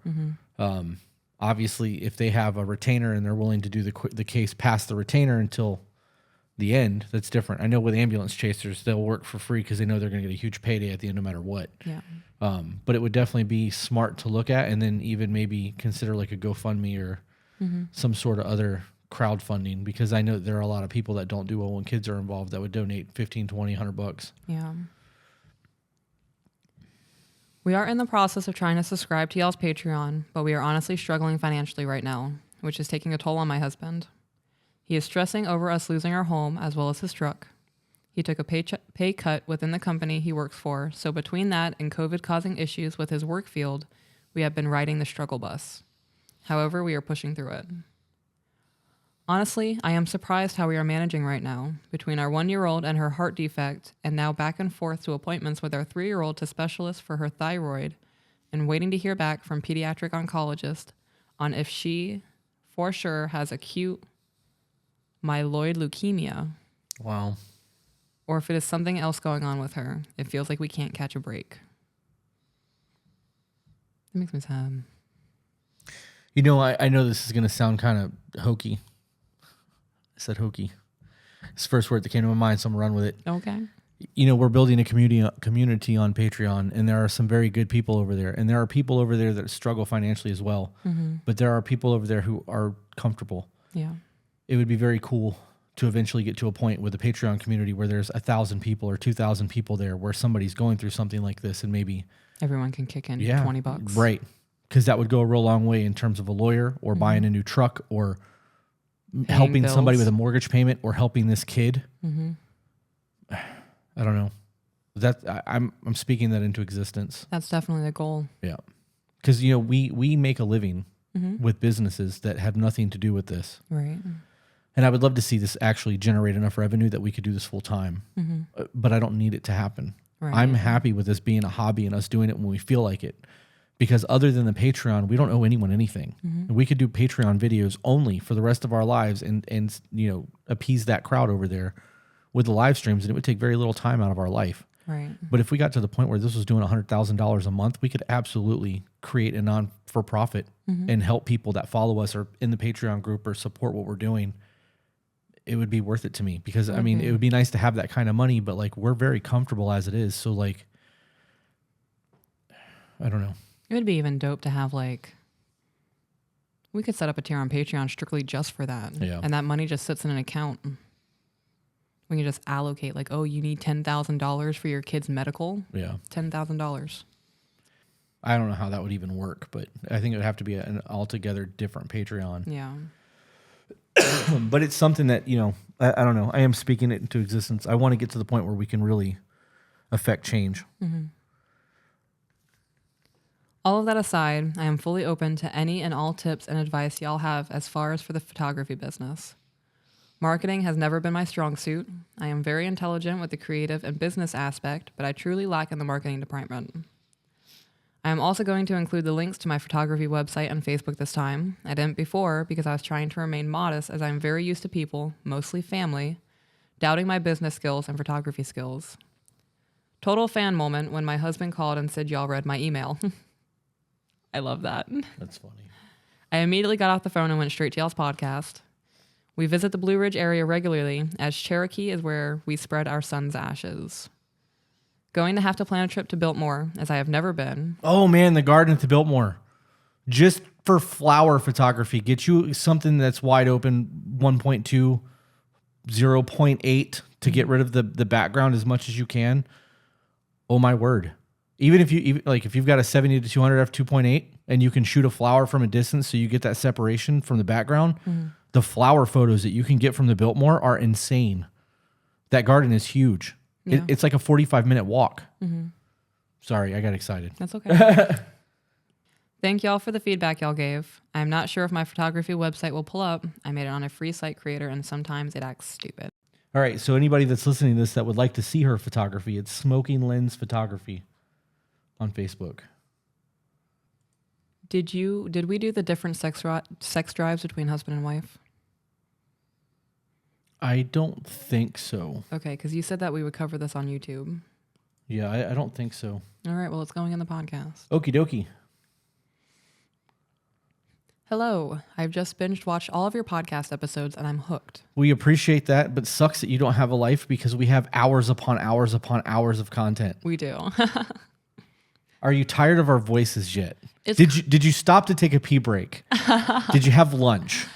S1: Obviously, if they have a retainer and they're willing to do the case past the retainer until the end, that's different. I know with ambulance chasers, they'll work for free because they know they're going to get a huge payday at the end no matter what.
S2: Yeah.
S1: But it would definitely be smart to look at and then even maybe consider like a GoFundMe or some sort of other crowdfunding, because I know there are a lot of people that don't do well when kids are involved that would donate 15, 20, $100.
S2: Yeah. We are in the process of trying to subscribe to y'all's Patreon, but we are honestly struggling financially right now, which is taking a toll on my husband. He is stressing over us losing our home as well as his truck. He took a pay cut within the company he works for, so between that and COVID causing issues with his work field, we have been riding the struggle bus. However, we are pushing through it. Honestly, I am surprised how we are managing right now, between our 1-year-old and her heart defect, and now back and forth to appointments with our 3-year-old to specialists for her thyroid, and waiting to hear back from pediatric oncologist on if she, for sure, has acute myeloid leukemia.
S1: Wow.
S2: Or if it is something else going on with her. It feels like we can't catch a break. That makes me sad.
S1: You know, I know this is going to sound kind of hokey. I said hokey. It's the first word that came to my mind, so I'm going to run with it.
S2: Okay.
S1: You know, we're building a community on Patreon, and there are some very good people over there. And there are people over there that struggle financially as well. But there are people over there who are comfortable.
S2: Yeah.
S1: It would be very cool to eventually get to a point with the Patreon community where there's 1,000 people or 2,000 people there where somebody's going through something like this, and maybe
S2: everyone can kick in $20.
S1: Right. Because that would go a real long way in terms of a lawyer or buying a new truck or helping
S2: bills.
S1: Somebody with a mortgage payment or helping this kid. I don't know. I'm speaking that into existence.
S2: That's definitely the goal.
S1: Yeah. Because, you know, we make a living with businesses that have nothing to do with this.
S2: Right.
S1: And I would love to see this actually generate enough revenue that we could do this full time. But I don't need it to happen.
S2: Right.
S1: I'm happy with this being a hobby and us doing it when we feel like it. because other than the Patreon, we don't owe anyone anything. And we could do Patreon videos only for the rest of our lives and you know, appease that crowd over there with the live streams, and it would take very little time out of our life.
S2: Right.
S1: But if we got to the point where this was doing $100,000 a month, we could absolutely create a non-for-profit and help people that follow us or in the Patreon group or support what we're doing. It would be worth it to me because, I mean, it would be nice to have that kind of money, but like we're very comfortable as it is. So like, I don't know.
S2: It would be even dope to have like, we could set up a tier on Patreon strictly just for that.
S1: Yeah.
S2: And that money just sits in an account. We can just allocate like, oh, you need $10,000 for your kid's medical.
S1: Yeah.
S2: $10,000.
S1: I don't know how that would even work, but I think it would have to be an altogether different Patreon.
S2: Yeah.
S1: But it's something that, you know, I don't know. I am speaking it into existence. I want to get to the point where we can really affect change.
S2: All of that aside, I am fully open to any and all tips and advice y'all have as far as for the photography business. Marketing has never been my strong suit. I am very intelligent with the creative and business aspect, but I truly lack in the marketing department. I am also going to include the links to my photography website and Facebook this time. I didn't before because I was trying to remain modest as I'm very used to people, mostly family, doubting my business skills and photography skills. Total fan moment when my husband called and said y'all read my email. I love that.
S1: That's funny.
S2: I immediately got off the phone and went straight to y'all's podcast. We visit the Blue Ridge area regularly, as Cherokee is where we spread our son's ashes. Going to have to plan a trip to Biltmore, as I have never been.
S1: Oh man, the garden at the Biltmore. Just for flower photography, get you something that's wide open, 1.2, 0.8 to get rid of the background as much as you can. Oh my word. Even if you've got a 70 to 200 f2.8 and you can shoot a flower from a distance so you get that separation from the background, the flower photos that you can get from the Biltmore are insane. That garden is huge.
S2: Yeah.
S1: It's like a 45-minute walk. Sorry, I got excited.
S2: That's okay. Thank y'all for the feedback y'all gave. I'm not sure if my photography website will pull up. I made it on a free site creator and sometimes it acts stupid.
S1: All right, so anybody that's listening to this that would like to see her photography, it's Smoking Lens Photography on Facebook.
S2: Did we do the different sex drives between husband and wife?
S1: I don't think so.
S2: Okay, because you said that we would cover this on YouTube.
S1: Yeah, I don't think so.
S2: All right, well, it's going in the podcast.
S1: Okie dokie.
S2: Hello, I've just watched all of your podcast episodes and I'm hooked.
S1: We appreciate that, but sucks that you don't have a life because we have hours upon hours upon hours of content.
S2: We do.
S1: Are you tired of our voices yet? Did you stop to take a pee break? Did you have lunch?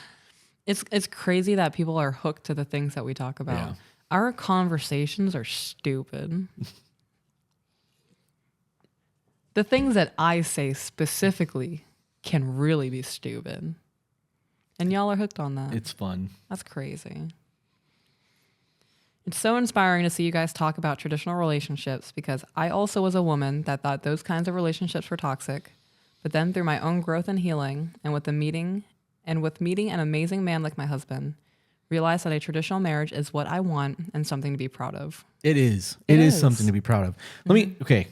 S2: It's crazy that people are hooked to the things that we talk about.
S1: Yeah.
S2: Our conversations are stupid. The things that I say specifically can really be stupid. And y'all are hooked on that.
S1: It's fun.
S2: That's crazy. It's so inspiring to see you guys talk about traditional relationships because I also was a woman that thought those kinds of relationships were toxic. But then through my own growth and healing with meeting an amazing man like my husband, realized that a traditional marriage is what I want and something to be proud of.
S1: It is. It is something to be proud of. Okay.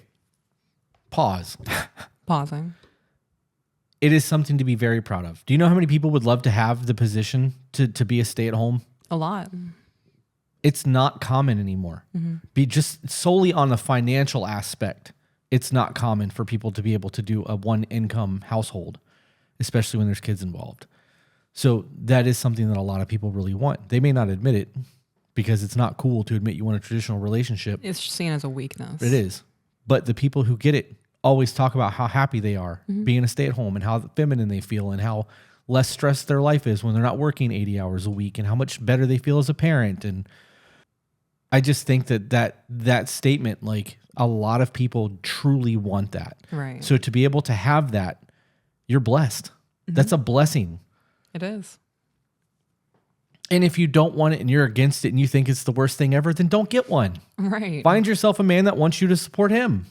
S1: Pause.
S2: Pausing.
S1: It is something to be very proud of. Do you know how many people would love to have the position to be a stay-at-home?
S2: A lot.
S1: It's not common anymore. Be just solely on the financial aspect. It's not common for people to be able to do a one-income household, especially when there's kids involved. So that is something that a lot of people really want. They may not admit it because it's not cool to admit you want a traditional relationship.
S2: It's seen as a weakness.
S1: It is. But the people who get it always talk about how happy they are being a stay-at-home and how feminine they feel and how less stressed their life is when they're not working 80 hours a week and how much better they feel as a parent. And I just think that statement, like a lot of people truly want that.
S2: Right.
S1: So to be able to have that, you're blessed. That's a blessing.
S2: It is.
S1: And if you don't want it and you're against it and you think it's the worst thing ever, then don't get one.
S2: Right.
S1: Find yourself a man that wants you to support him.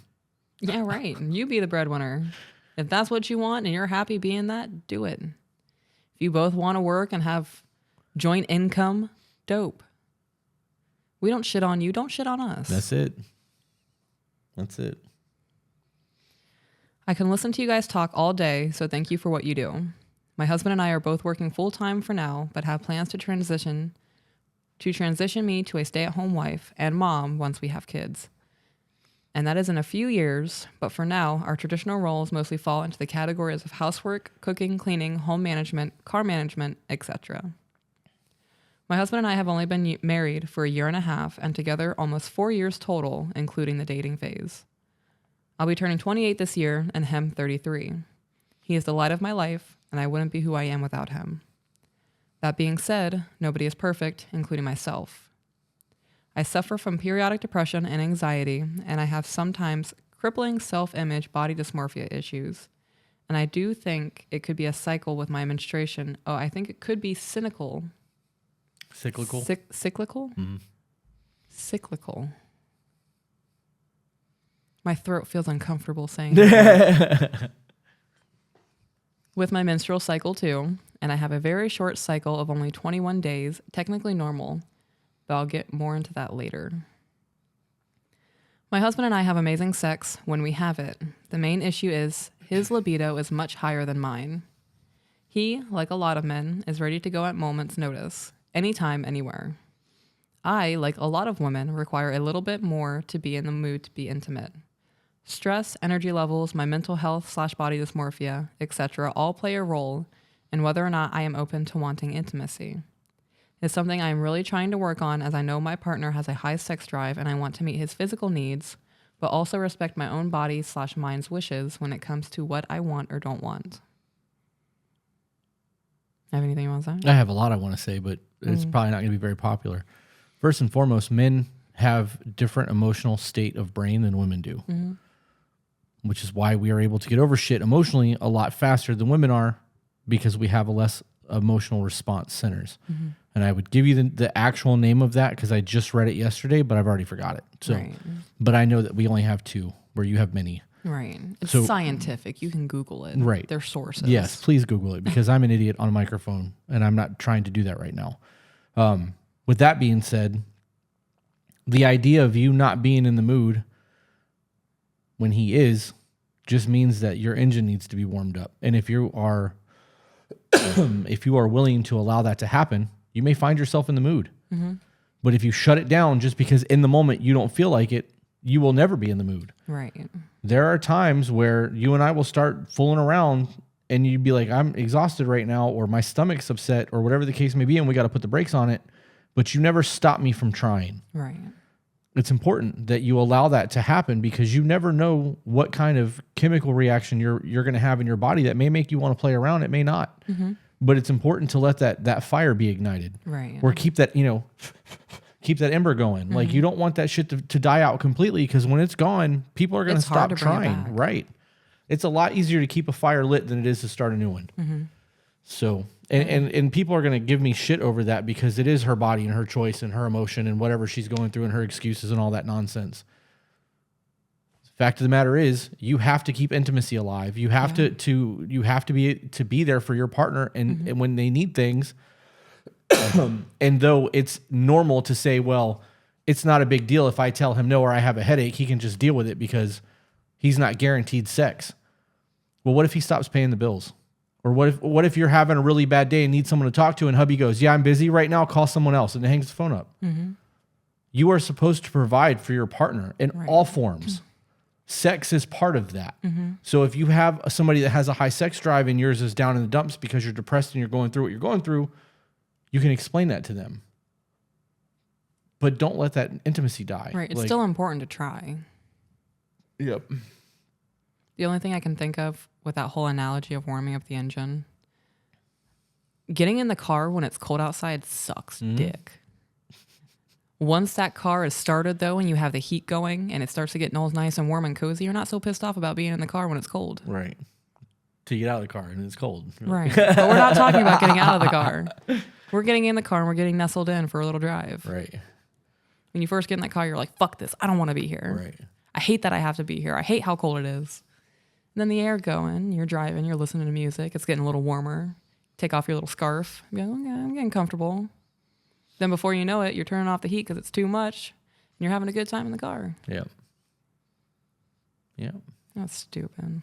S2: Yeah, right. You be the breadwinner. If that's what you want and you're happy being that, do it. If you both want to work and have joint income, dope. We don't shit on you. Don't shit on us.
S1: That's it. That's it.
S2: I can listen to you guys talk all day, so thank you for what you do. My husband and I are both working full-time for now, but have plans to transition me to a stay-at-home wife and mom once we have kids. And that is in a few years, but for now, our traditional roles mostly fall into the categories of housework, cooking, cleaning, home management, car management, etc. My husband and I have only been married for a year and a half and together almost 4 years total, including the dating phase. I'll be turning 28 this year and him 33. He is the light of my life, and I wouldn't be who I am without him. That being said, nobody is perfect, including myself. I suffer from periodic depression and anxiety, and I have sometimes crippling self-image body dysmorphia issues. And I do think it could be a cycle with my menstruation. Oh, I think it could be cyclical.
S1: Cyclical?
S2: Cyclical?
S1: Mm-hmm.
S2: Cyclical. My throat feels uncomfortable saying that. With my menstrual cycle too, and I have a very short cycle of only 21 days, technically normal, but I'll get more into that later. My husband and I have amazing sex when we have it. The main issue is his libido is much higher than mine. He, like a lot of men, is ready to go at moment's notice, anytime, anywhere. I, like a lot of women, require a little bit more to be in the mood to be intimate. Stress, energy levels, my mental health / body dysmorphia, etc. all play a role in whether or not I am open to wanting intimacy. It's something I am really trying to work on, as I know my partner has a high sex drive and I want to meet his physical needs, but also respect my own body / mind's wishes when it comes to what I want or don't want. Have anything you want to say?
S1: I have a lot I want to say, but it's probably not going to be very popular. First and foremost, men have different emotional state of brain than women do, which is why we are able to get over shit emotionally a lot faster than women are, because we have a less emotional response centers. And I would give you the actual name of that because I just read it yesterday, but I've already forgot it. So,
S2: Right.
S1: But I know that we only have two, where you have many.
S2: Right. It's
S1: So-
S2: scientific. You can Google it.
S1: Right.
S2: Their sources.
S1: Yes, please Google it, because I'm an idiot on a microphone and I'm not trying to do that right now. With that being said, the idea of you not being in the mood when he is just means that your engine needs to be warmed up. And if you are willing to allow that to happen, you may find yourself in the mood. But if you shut it down just because in the moment you don't feel like it, you will never be in the mood.
S2: Right.
S1: There are times where you and I will start fooling around and you'd be like, I'm exhausted right now, or my stomach's upset, or whatever the case may be, and we got to put the brakes on it. But you never stop me from trying.
S2: Right.
S1: It's important that you allow that to happen, because you never know what kind of chemical reaction you're going to have in your body that may make you want to play around. It may not. But it's important to let that fire be ignited.
S2: Right.
S1: Or keep that, keep that ember going. Like, you don't want that shit to die out completely, because when it's gone, people are going to
S2: It's hard
S1: stop
S2: to bring it
S1: trying.
S2: back.
S1: Right. It's a lot easier to keep a fire lit than it is to start a new one. So, and people are going to give me shit over that, because it is her body and her choice and her emotion and whatever she's going through and her excuses and all that nonsense. Fact of the matter is, you have to keep intimacy alive. You have you have to be there for your partner, and when they need things. And though it's normal to say, well, it's not a big deal if I tell him no, or I have a headache, he can just deal with it because he's not guaranteed sex. Well, what if he stops paying the bills? Or what if you're having a really bad day and need someone to talk to, and hubby goes, yeah, I'm busy right now, call someone else, and it hangs the phone up. You are supposed to provide for your partner in all forms. Sex is part of that. So if you have somebody that has a high sex drive and yours is down in the dumps because you're depressed and you're going through what you're going through, you can explain that to them. But don't let that intimacy die.
S2: Right. It's still important to try.
S1: Yep.
S2: The only thing I can think of with that whole analogy of warming up the engine, getting in the car when it's cold outside sucks dick. Once that car is started, though, and you have the heat going and it starts to get all nice and warm and cozy, you're not so pissed off about being in the car when it's cold.
S1: Right. To get out of the car and it's cold.
S2: Right. But we're not talking about getting out of the car. We're getting in the car and we're getting nestled in for a little drive.
S1: Right.
S2: When you first get in that car, you're like, fuck this. I don't want to be here.
S1: Right.
S2: I hate that I have to be here. I hate how cold it is. And then the air going, you're driving, you're listening to music. It's getting a little warmer. Take off your little scarf. You go, okay, I'm getting comfortable. Then before you know it, you're turning off the heat because it's too much. And you're having a good time in the car.
S1: Yep. Yep.
S2: That's stupid.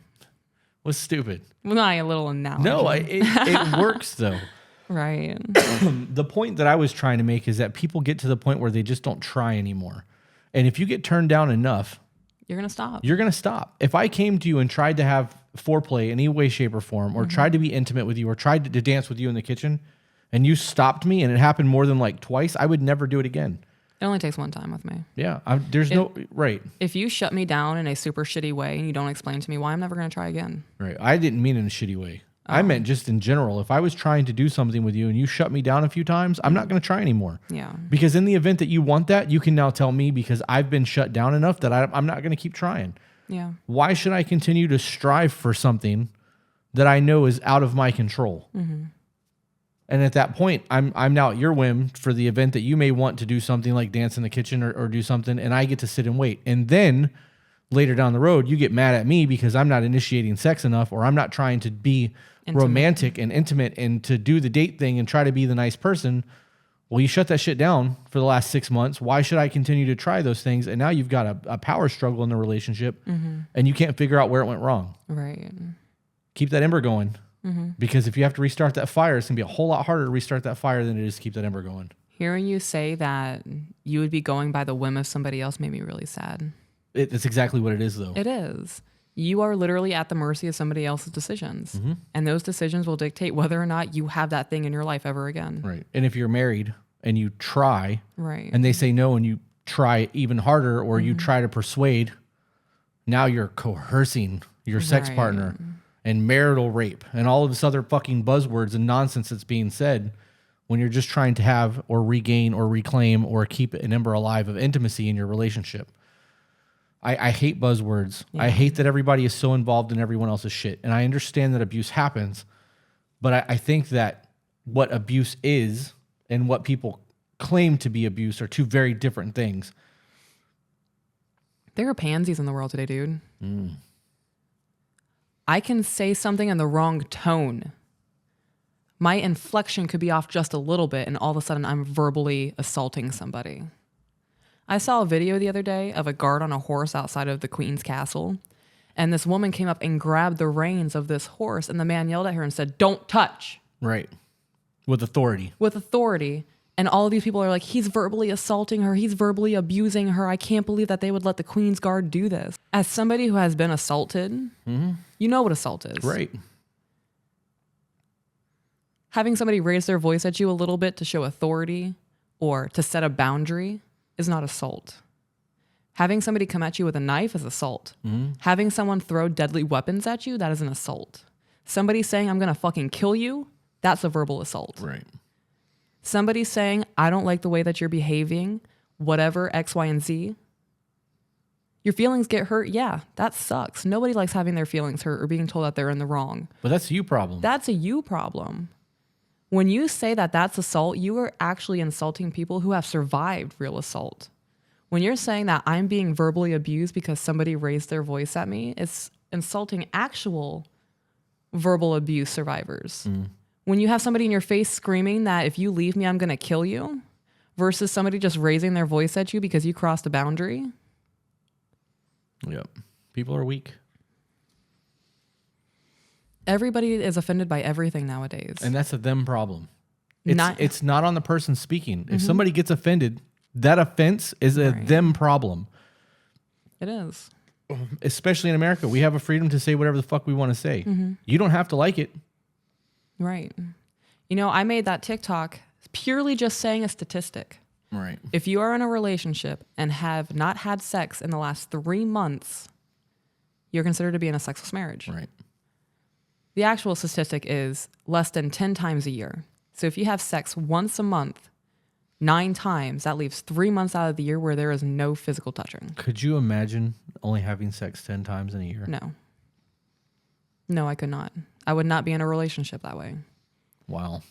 S1: was stupid.
S2: Well, not a little analogy.
S1: No, it works though.
S2: Right.
S1: The point that I was trying to make is that people get to the point where they just don't try anymore. And if you get turned down enough,
S2: You're going to stop.
S1: you're going to stop. If I came to you and tried to have foreplay in any way, shape, or form, or tried to be intimate with you, or tried to dance with you in the kitchen, and you stopped me, and it happened more than like twice, I would never do it again.
S2: It only takes one time with me.
S1: Yeah, right.
S2: If you shut me down in a super shitty way and you don't explain to me why, I'm never going to try again.
S1: Right. I didn't mean in a shitty way. I meant just in general. If I was trying to do something with you and you shut me down a few times, I'm not going to try anymore.
S2: Yeah.
S1: Because in the event that you want that, you can now tell me because I've been shut down enough that I'm not going to keep trying.
S2: Yeah.
S1: Why should I continue to strive for something that I know is out of my control? Mm-hmm. And at that point, I'm now at your whim for the event that you may want to do something like dance in the kitchen or do something, and I get to sit and wait. And then later down the road, you get mad at me because I'm not initiating sex enough, or I'm not trying to be romantic and intimate and to do the date thing and try to be the nice person. Well, you shut that shit down for the last 6 months. Why should I continue to try those things? And now you've got a power struggle in the relationship, and you can't figure out where it went wrong.
S2: Right.
S1: Keep that ember going. Because if you have to restart that fire, it's going to be a whole lot harder to restart that fire than it is to keep that ember going.
S2: Hearing you say that you would be going by the whim of somebody else made me really sad.
S1: That's exactly what it is, though.
S2: It is. You are literally at the mercy of somebody else's decisions. And those decisions will dictate whether or not you have that thing in your life ever again.
S1: Right. And if you're married and you try,
S2: right,
S1: and they say no and you try even harder, or you try to persuade, now you're coercing your sex partner and marital rape and all of this other fucking buzzwords and nonsense that's being said when you're just trying to have or regain or reclaim or keep an ember alive of intimacy in your relationship. I hate buzzwords. Yeah. I hate that everybody is so involved in everyone else's shit. And I understand that abuse happens, but I think that what abuse is and what people claim to be abuse are two very different things.
S2: There are pansies in the world today, dude. I can say something in the wrong tone. My inflection could be off just a little bit, and all of a sudden I'm verbally assaulting somebody. I saw a video the other day of a guard on a horse outside of the Queen's castle, and this woman came up and grabbed the reins of this horse, and the man yelled at her and said, "Don't touch."
S1: Right. With authority.
S2: With authority. And all of these people are like, he's verbally assaulting her. He's verbally abusing her. I can't believe that they would let the Queen's Guard do this. As somebody who has been assaulted, you know what assault is.
S1: Right.
S2: Having somebody raise their voice at you a little bit to show authority or to set a boundary is not assault. Having somebody come at you with a knife is assault. Having someone throw deadly weapons at you, that is an assault. Somebody saying, "I'm going to fucking kill you," that's a verbal assault.
S1: Right.
S2: Somebody saying, "I don't like the way that you're behaving, whatever, X, Y, and Z." Your feelings get hurt. Yeah, that sucks. Nobody likes having their feelings hurt or being told that they're in the wrong.
S1: But that's a you problem.
S2: That's a you problem. When you say that that's assault, you are actually insulting people who have survived real assault. When you're saying that I'm being verbally abused because somebody raised their voice at me, it's insulting actual verbal abuse survivors. When you have somebody in your face screaming that if you leave me, I'm going to kill you, versus somebody just raising their voice at you because you crossed a boundary.
S1: Yep. People are weak.
S2: Everybody is offended by everything nowadays.
S1: And that's a them problem. It's not on the person speaking. If somebody gets offended, that offense is a them problem.
S2: It is.
S1: Especially in America. We have a freedom to say whatever the fuck we want to say. You don't have to like it.
S2: Right. You know, I made that TikTok purely just saying a statistic.
S1: Right.
S2: If you are in a relationship and have not had sex in the last 3 months, you're considered to be in a sexless marriage.
S1: Right.
S2: The actual statistic is less than 10 times a year. So if you have sex once a month, 9 times, that leaves 3 months out of the year where there is no physical touching.
S1: Could you imagine only having sex 10 times in a year?
S2: No. No, I could not. I would not be in a relationship that way.
S1: Wow.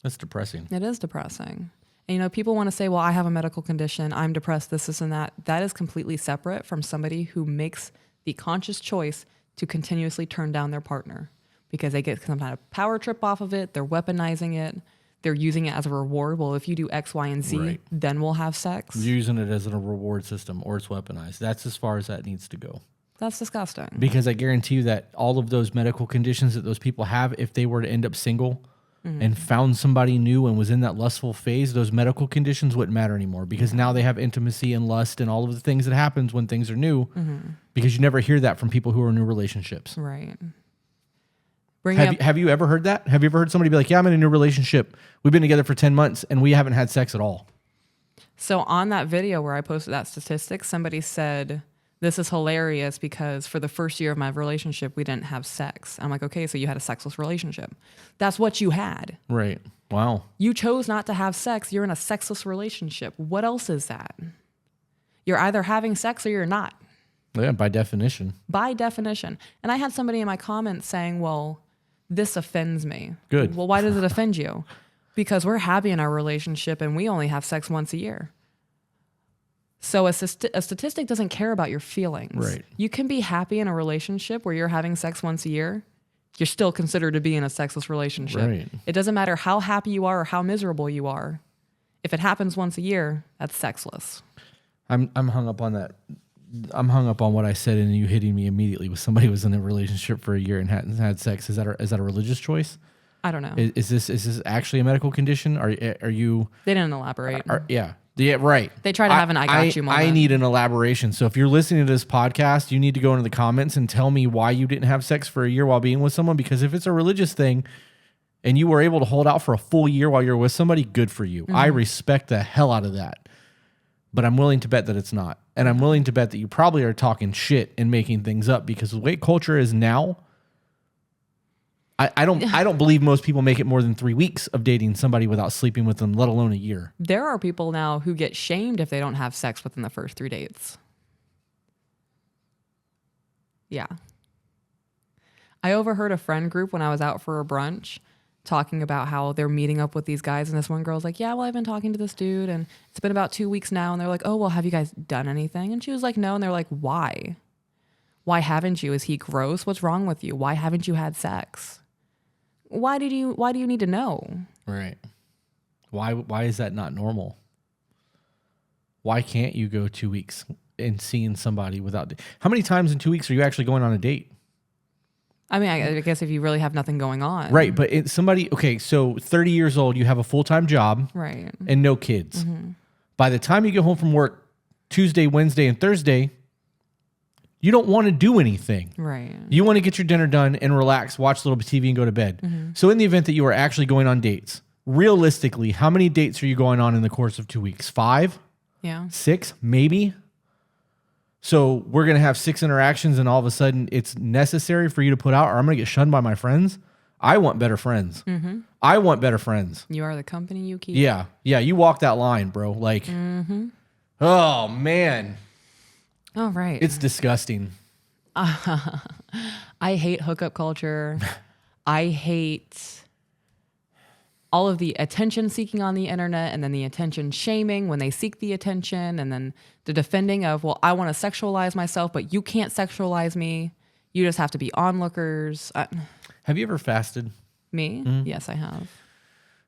S1: That's depressing.
S2: It is depressing. And, you know, people want to say, well, I have a medical condition, I'm depressed, this, and that. That is completely separate from somebody who makes the conscious choice to continuously turn down their partner because they get some kind of power trip off of it. They're weaponizing it. They're using it as a reward. Well, if you do X, Y, and Z, then we'll have sex.
S1: You're using it as a reward system or it's weaponized. That's as far as that needs to go.
S2: That's disgusting.
S1: Because I guarantee you that all of those medical conditions that those people have, if they were to end up single and found somebody new and was in that lustful phase, those medical conditions wouldn't matter anymore because now they have intimacy and lust and all of the things that happens when things are new because you never hear that from people who are in new relationships.
S2: Right.
S1: Have you ever heard that? Have you ever heard somebody be like, yeah, I'm in a new relationship. We've been together for 10 months and we haven't had sex at all.
S2: So on that video where I posted that statistic, somebody said, this is hilarious because for the first year of my relationship, we didn't have sex. I'm like, okay, so you had a sexless relationship. That's what you had.
S1: Right. Wow.
S2: You chose not to have sex. You're in a sexless relationship. What else is that? You're either having sex or you're not.
S1: Yeah, by definition.
S2: By definition. And I had somebody in my comments saying, well, this offends me.
S1: Good.
S2: Well, why does it offend you? Because we're happy in our relationship and we only have sex once a year. So a statistic doesn't care about your feelings.
S1: Right.
S2: You can be happy in a relationship where you're having sex once a year. You're still considered to be in a sexless relationship.
S1: Right.
S2: It doesn't matter how happy you are or how miserable you are. If it happens once a year, that's sexless.
S1: I'm hung up on that. I'm hung up on what I said and you hitting me immediately with somebody who was in a relationship for a year and hadn't had sex. Is that a religious choice?
S2: I don't know.
S1: Is this actually a medical condition? Are you?
S2: They didn't elaborate.
S1: Yeah, right.
S2: They try to have an I got you moment.
S1: I need an elaboration. So if you're listening to this podcast, you need to go into the comments and tell me why you didn't have sex for a year while being with someone. Because if it's a religious thing and you were able to hold out for a full year while you're with somebody, good for you. I respect the hell out of that. But I'm willing to bet that it's not. And I'm willing to bet that you probably are talking shit and making things up because the way culture is now, I don't believe most people make it more than 3 weeks of dating somebody without sleeping with them, let alone a year.
S2: There are people now who get shamed if they don't have sex within the first 3 dates. Yeah. I overheard a friend group when I was out for a brunch talking about how they're meeting up with these guys. And this one girl's like, yeah, well, I've been talking to this dude and it's been about 2 weeks now. And they're like, oh, well, have you guys done anything? And she was like, no. And they're like, why? Why haven't you? Is he gross? What's wrong with you? Why haven't you had sex? Why do you need to know?
S1: Right. Why is that not normal? Why can't you go 2 weeks and seeing somebody without? How many times in 2 weeks are you actually going on a date?
S2: I mean, I guess if you really have nothing going on.
S1: Right. But okay, so 30 years old, you have a full-time job.
S2: Right.
S1: And no kids. By the time you get home from work Tuesday, Wednesday, and Thursday, you don't want to do anything.
S2: Right.
S1: You want to get your dinner done and relax, watch a little bit of TV and go to bed. So in the event that you are actually going on dates, realistically, how many dates are you going on in the course of 2 weeks? 5?
S2: Yeah.
S1: 6? Maybe? So we're going to have 6 interactions and all of a sudden it's necessary for you to put out or I'm going to get shunned by my friends. I want better friends. I want better friends.
S2: You are the company you keep.
S1: Yeah. Yeah. You walk that line, bro. Like, oh man.
S2: Oh, right.
S1: It's disgusting.
S2: I hate hookup culture. I hate all of the attention seeking on the internet and then the attention shaming when they seek the attention and then the defending of, well, I want to sexualize myself, but you can't sexualize me. You just have to be onlookers.
S1: Have you ever fasted?
S2: Me? Yes, I have.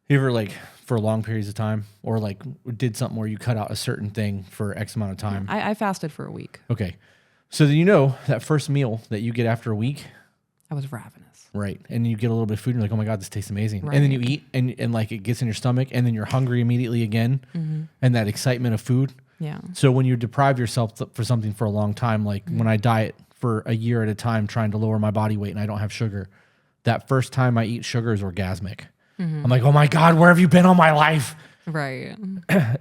S1: You ever like for long periods of time or like did something where you cut out a certain thing for X amount of time?
S2: I fasted for a week.
S1: Okay. So then you know that first meal that you get after a week.
S2: I was ravenous.
S1: Right. And you get a little bit of food and you're like, oh my God, this tastes amazing.
S2: Right.
S1: And then you eat and like it gets in your stomach and then you're hungry immediately again. And that excitement of food.
S2: Yeah.
S1: So when you deprive yourself for something for a long time, like when I diet for a year at a time trying to lower my body weight and I don't have sugar, that first time I eat sugar is orgasmic. I'm like, oh my God, where have you been all my life?
S2: Right.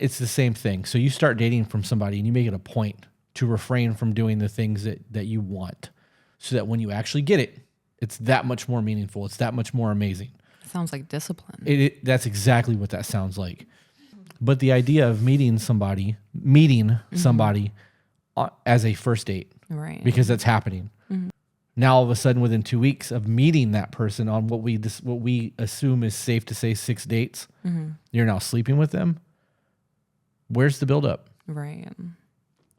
S1: It's the same thing. So you start dating from somebody and you make it a point to refrain from doing the things that you want so that when you actually get it, it's that much more meaningful. It's that much more amazing.
S2: Sounds like discipline.
S1: That's exactly what that sounds like. But the idea of meeting somebody as a first date,
S2: Right.
S1: because that's happening. Now all of a sudden, within 2 weeks of meeting that person on what we assume is safe to say 6 dates, you're now sleeping with them. Where's the buildup?
S2: Right.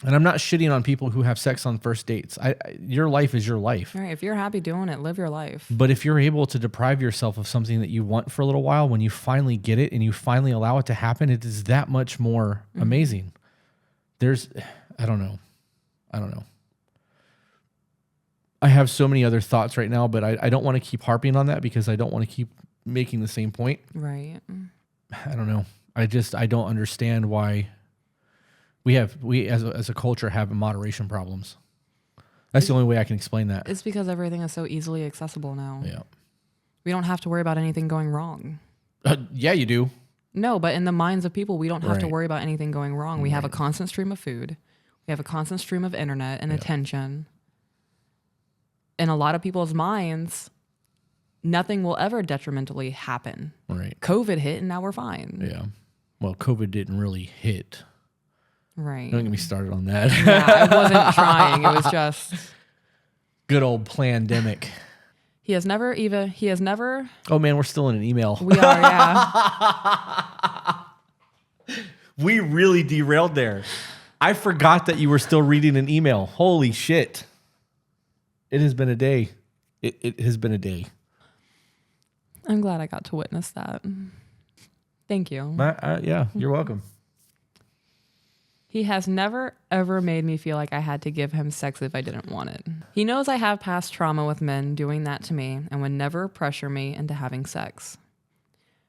S1: And I'm not shitting on people who have sex on first dates. Your life is your life.
S2: Right. If you're happy doing it, live your life.
S1: But if you're able to deprive yourself of something that you want for a little while, when you finally get it and you finally allow it to happen, it is that much more amazing. I don't know. I have so many other thoughts right now, but I don't want to keep harping on that because I don't want to keep making the same point.
S2: Right.
S1: I don't know. I don't understand why we as a culture have moderation problems. That's the only way I can explain that.
S2: It's because everything is so easily accessible now.
S1: Yeah.
S2: We don't have to worry about anything going wrong.
S1: Yeah, you do.
S2: No, but in the minds of people, we don't have to
S1: Right.
S2: worry about anything going wrong. We have a
S1: Right.
S2: constant stream of food. We have a constant stream of internet and attention. In a lot of people's minds, nothing will ever detrimentally happen.
S1: Right.
S2: COVID hit and now we're fine.
S1: Yeah. Well, COVID didn't really hit.
S2: Right.
S1: Don't get me started on that.
S2: Yeah, I wasn't trying. It was just
S1: Good old pandemic.
S2: he has never
S1: Oh man, we're still in an email.
S2: we are, yeah.
S1: We really derailed there. I forgot that you were still reading an email. Holy shit. It has been a day. It has been a day.
S2: I'm glad I got to witness that. Thank you.
S1: Yeah, you're welcome.
S2: He has never, ever made me feel like I had to give him sex if I didn't want it. He knows I have past trauma with men doing that to me and would never pressure me into having sex.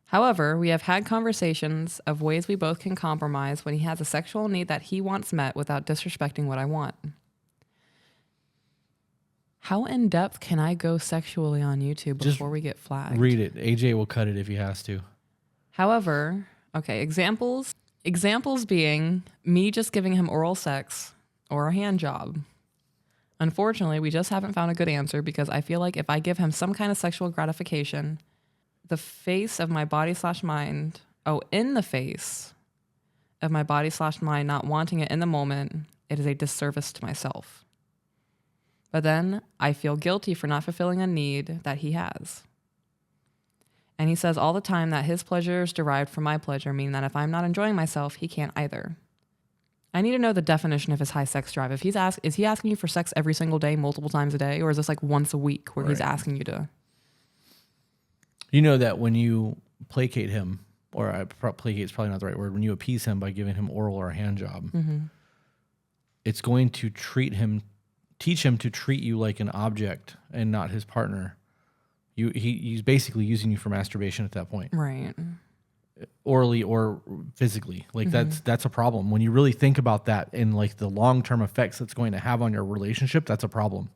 S2: However, we have had conversations of ways we both can compromise when he has a sexual need that he wants met without disrespecting what I want. How in depth can I go sexually on YouTube before we get flagged?
S1: Read it. AJ will cut it if he has to.
S2: However, okay, examples being me just giving him oral sex or a hand job. Unfortunately, we just haven't found a good answer because I feel like if I give him some kind of sexual gratification, the face of my body/mind, in the face of my body/mind not wanting it in the moment, it is a disservice to myself. But then I feel guilty for not fulfilling a need that he has. And he says all the time that his pleasure is derived from my pleasure, meaning that if I'm not enjoying myself, he can't either. I need to know the definition of his high sex drive. If is he asking you for sex every single day, multiple times a day, or is this like once a week where he's asking you to?
S1: You know that when you placate him, or placate is probably not the right word, when you appease him by giving him oral or a hand job, it's going to teach him to treat you like an object and not his partner. He's basically using you for masturbation at that point.
S2: Right.
S1: Orally or physically. Like that's a problem. When you really think about that and like the long-term effects that's going to have on your relationship, that's a problem.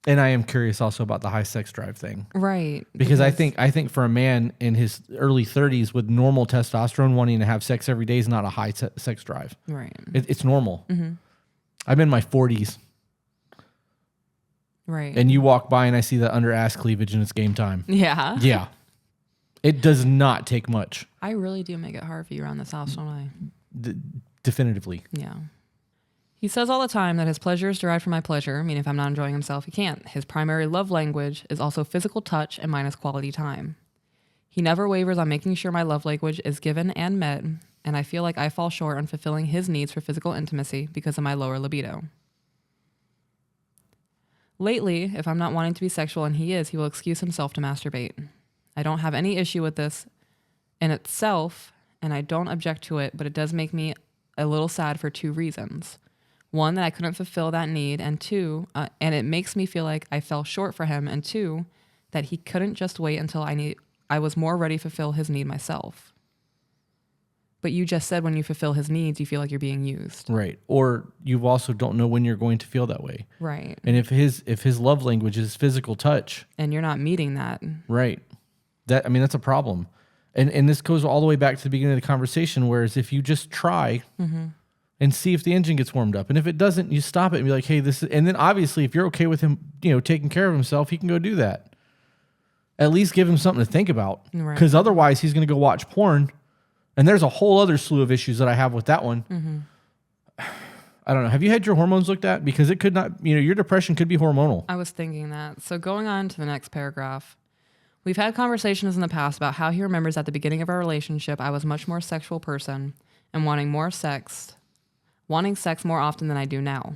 S1: And I am curious also about the high sex drive thing.
S2: Right.
S1: Because I think for a man in his early 30s with normal testosterone wanting to have sex every day is not a high sex drive.
S2: Right.
S1: It's normal. I'm in my 40s.
S2: Right.
S1: And you walk by and I see the under ass cleavage and it's game time.
S2: Yeah.
S1: Yeah. It does not take much.
S2: I really do make it hard for you around this house, don't I?
S1: Definitively.
S2: Yeah. He says all the time that his pleasure is derived from my pleasure, meaning if I'm not enjoying himself, he can't. His primary love language is also physical touch and mine is quality time. He never wavers on making sure my love language is given and met, and I feel like I fall short on fulfilling his needs for physical intimacy because of my lower libido. Lately, if I'm not wanting to be sexual and he is, he will excuse himself to masturbate. I don't have any issue with this in itself, and I don't object to it, but it does make me a little sad for two reasons. One, that I couldn't fulfill that need, and two, and it makes me feel like I fell short for him, and two, that he couldn't just wait until I was more ready to fulfill his need myself. But you just said when you fulfill his needs, you feel like you're being used.
S1: Right. Or you also don't know when you're going to feel that way.
S2: Right.
S1: And if his love language is physical touch.
S2: And you're not meeting that.
S1: Right. That's a problem. And this goes all the way back to the beginning of the conversation, whereas if you just try and see if the engine gets warmed up. And if it doesn't, you stop it and be like, hey, and then obviously if you're okay with him, taking care of himself, he can go do that. At least give him something to think about.
S2: Right.
S1: Because otherwise he's going to go watch porn. And there's a whole other slew of issues that I have with that one. I don't know. Have you had your hormones looked at? Because it could not, your depression could be hormonal.
S2: I was thinking that. So going on to the next paragraph. We've had conversations in the past about how he remembers at the beginning of our relationship, I was a much more sexual person and wanting sex more often than I do now.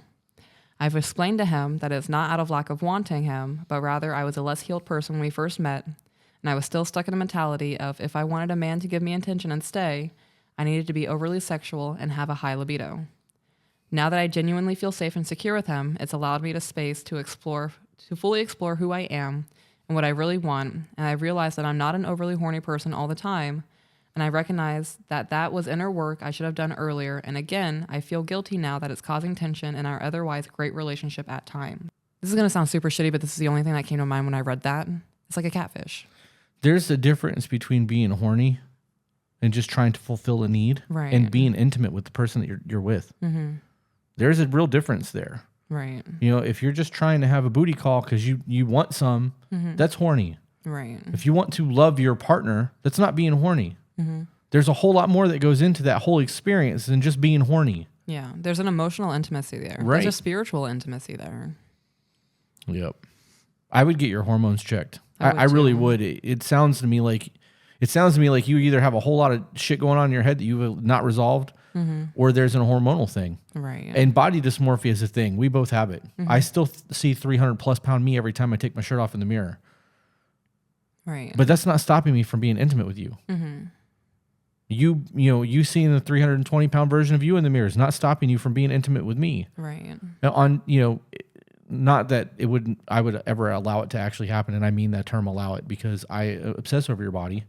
S2: I've explained to him that it's not out of lack of wanting him, but rather I was a less healed person when we first met, and I was still stuck in a mentality of if I wanted a man to give me attention and stay, I needed to be overly sexual and have a high libido. Now that I genuinely feel safe and secure with him, it's allowed me the space to explore to fully explore who I am and what I really want. And I realized that I'm not an overly horny person all the time. And I recognize that that was inner work I should have done earlier. And again, I feel guilty now that it's causing tension in our otherwise great relationship at times. This is going to sound super shitty, but this is the only thing that came to mind when I read that. It's like a catfish.
S1: There's a difference between being horny and just trying to fulfill a need,
S2: Right.
S1: and being intimate with the person that you're with.
S2: Mm-hmm.
S1: There's a real difference there.
S2: Right.
S1: You know, if you're just trying to have a booty call because you want some, that's horny.
S2: Right.
S1: If you want to love your partner, that's not being horny. There's a whole lot more that goes into that whole experience than just being horny.
S2: Yeah. There's an emotional intimacy there.
S1: Right.
S2: There's a spiritual intimacy there.
S1: Yep. I would get your hormones checked.
S2: I would
S1: I really
S2: too.
S1: would. It sounds to me like you either have a whole lot of shit going on in your head that you've not resolved, or there's a hormonal thing.
S2: Right.
S1: And body dysmorphia is a thing. We both have it. I still see 300 plus pound me every time I take my shirt off in the mirror.
S2: Right.
S1: But that's not stopping me from being intimate with you. You seeing the 320 pound version of you in the mirror is not stopping you from being intimate with me.
S2: Right.
S1: Now, not that I would ever allow it to actually happen, and I mean that term allow it because I obsess over your body.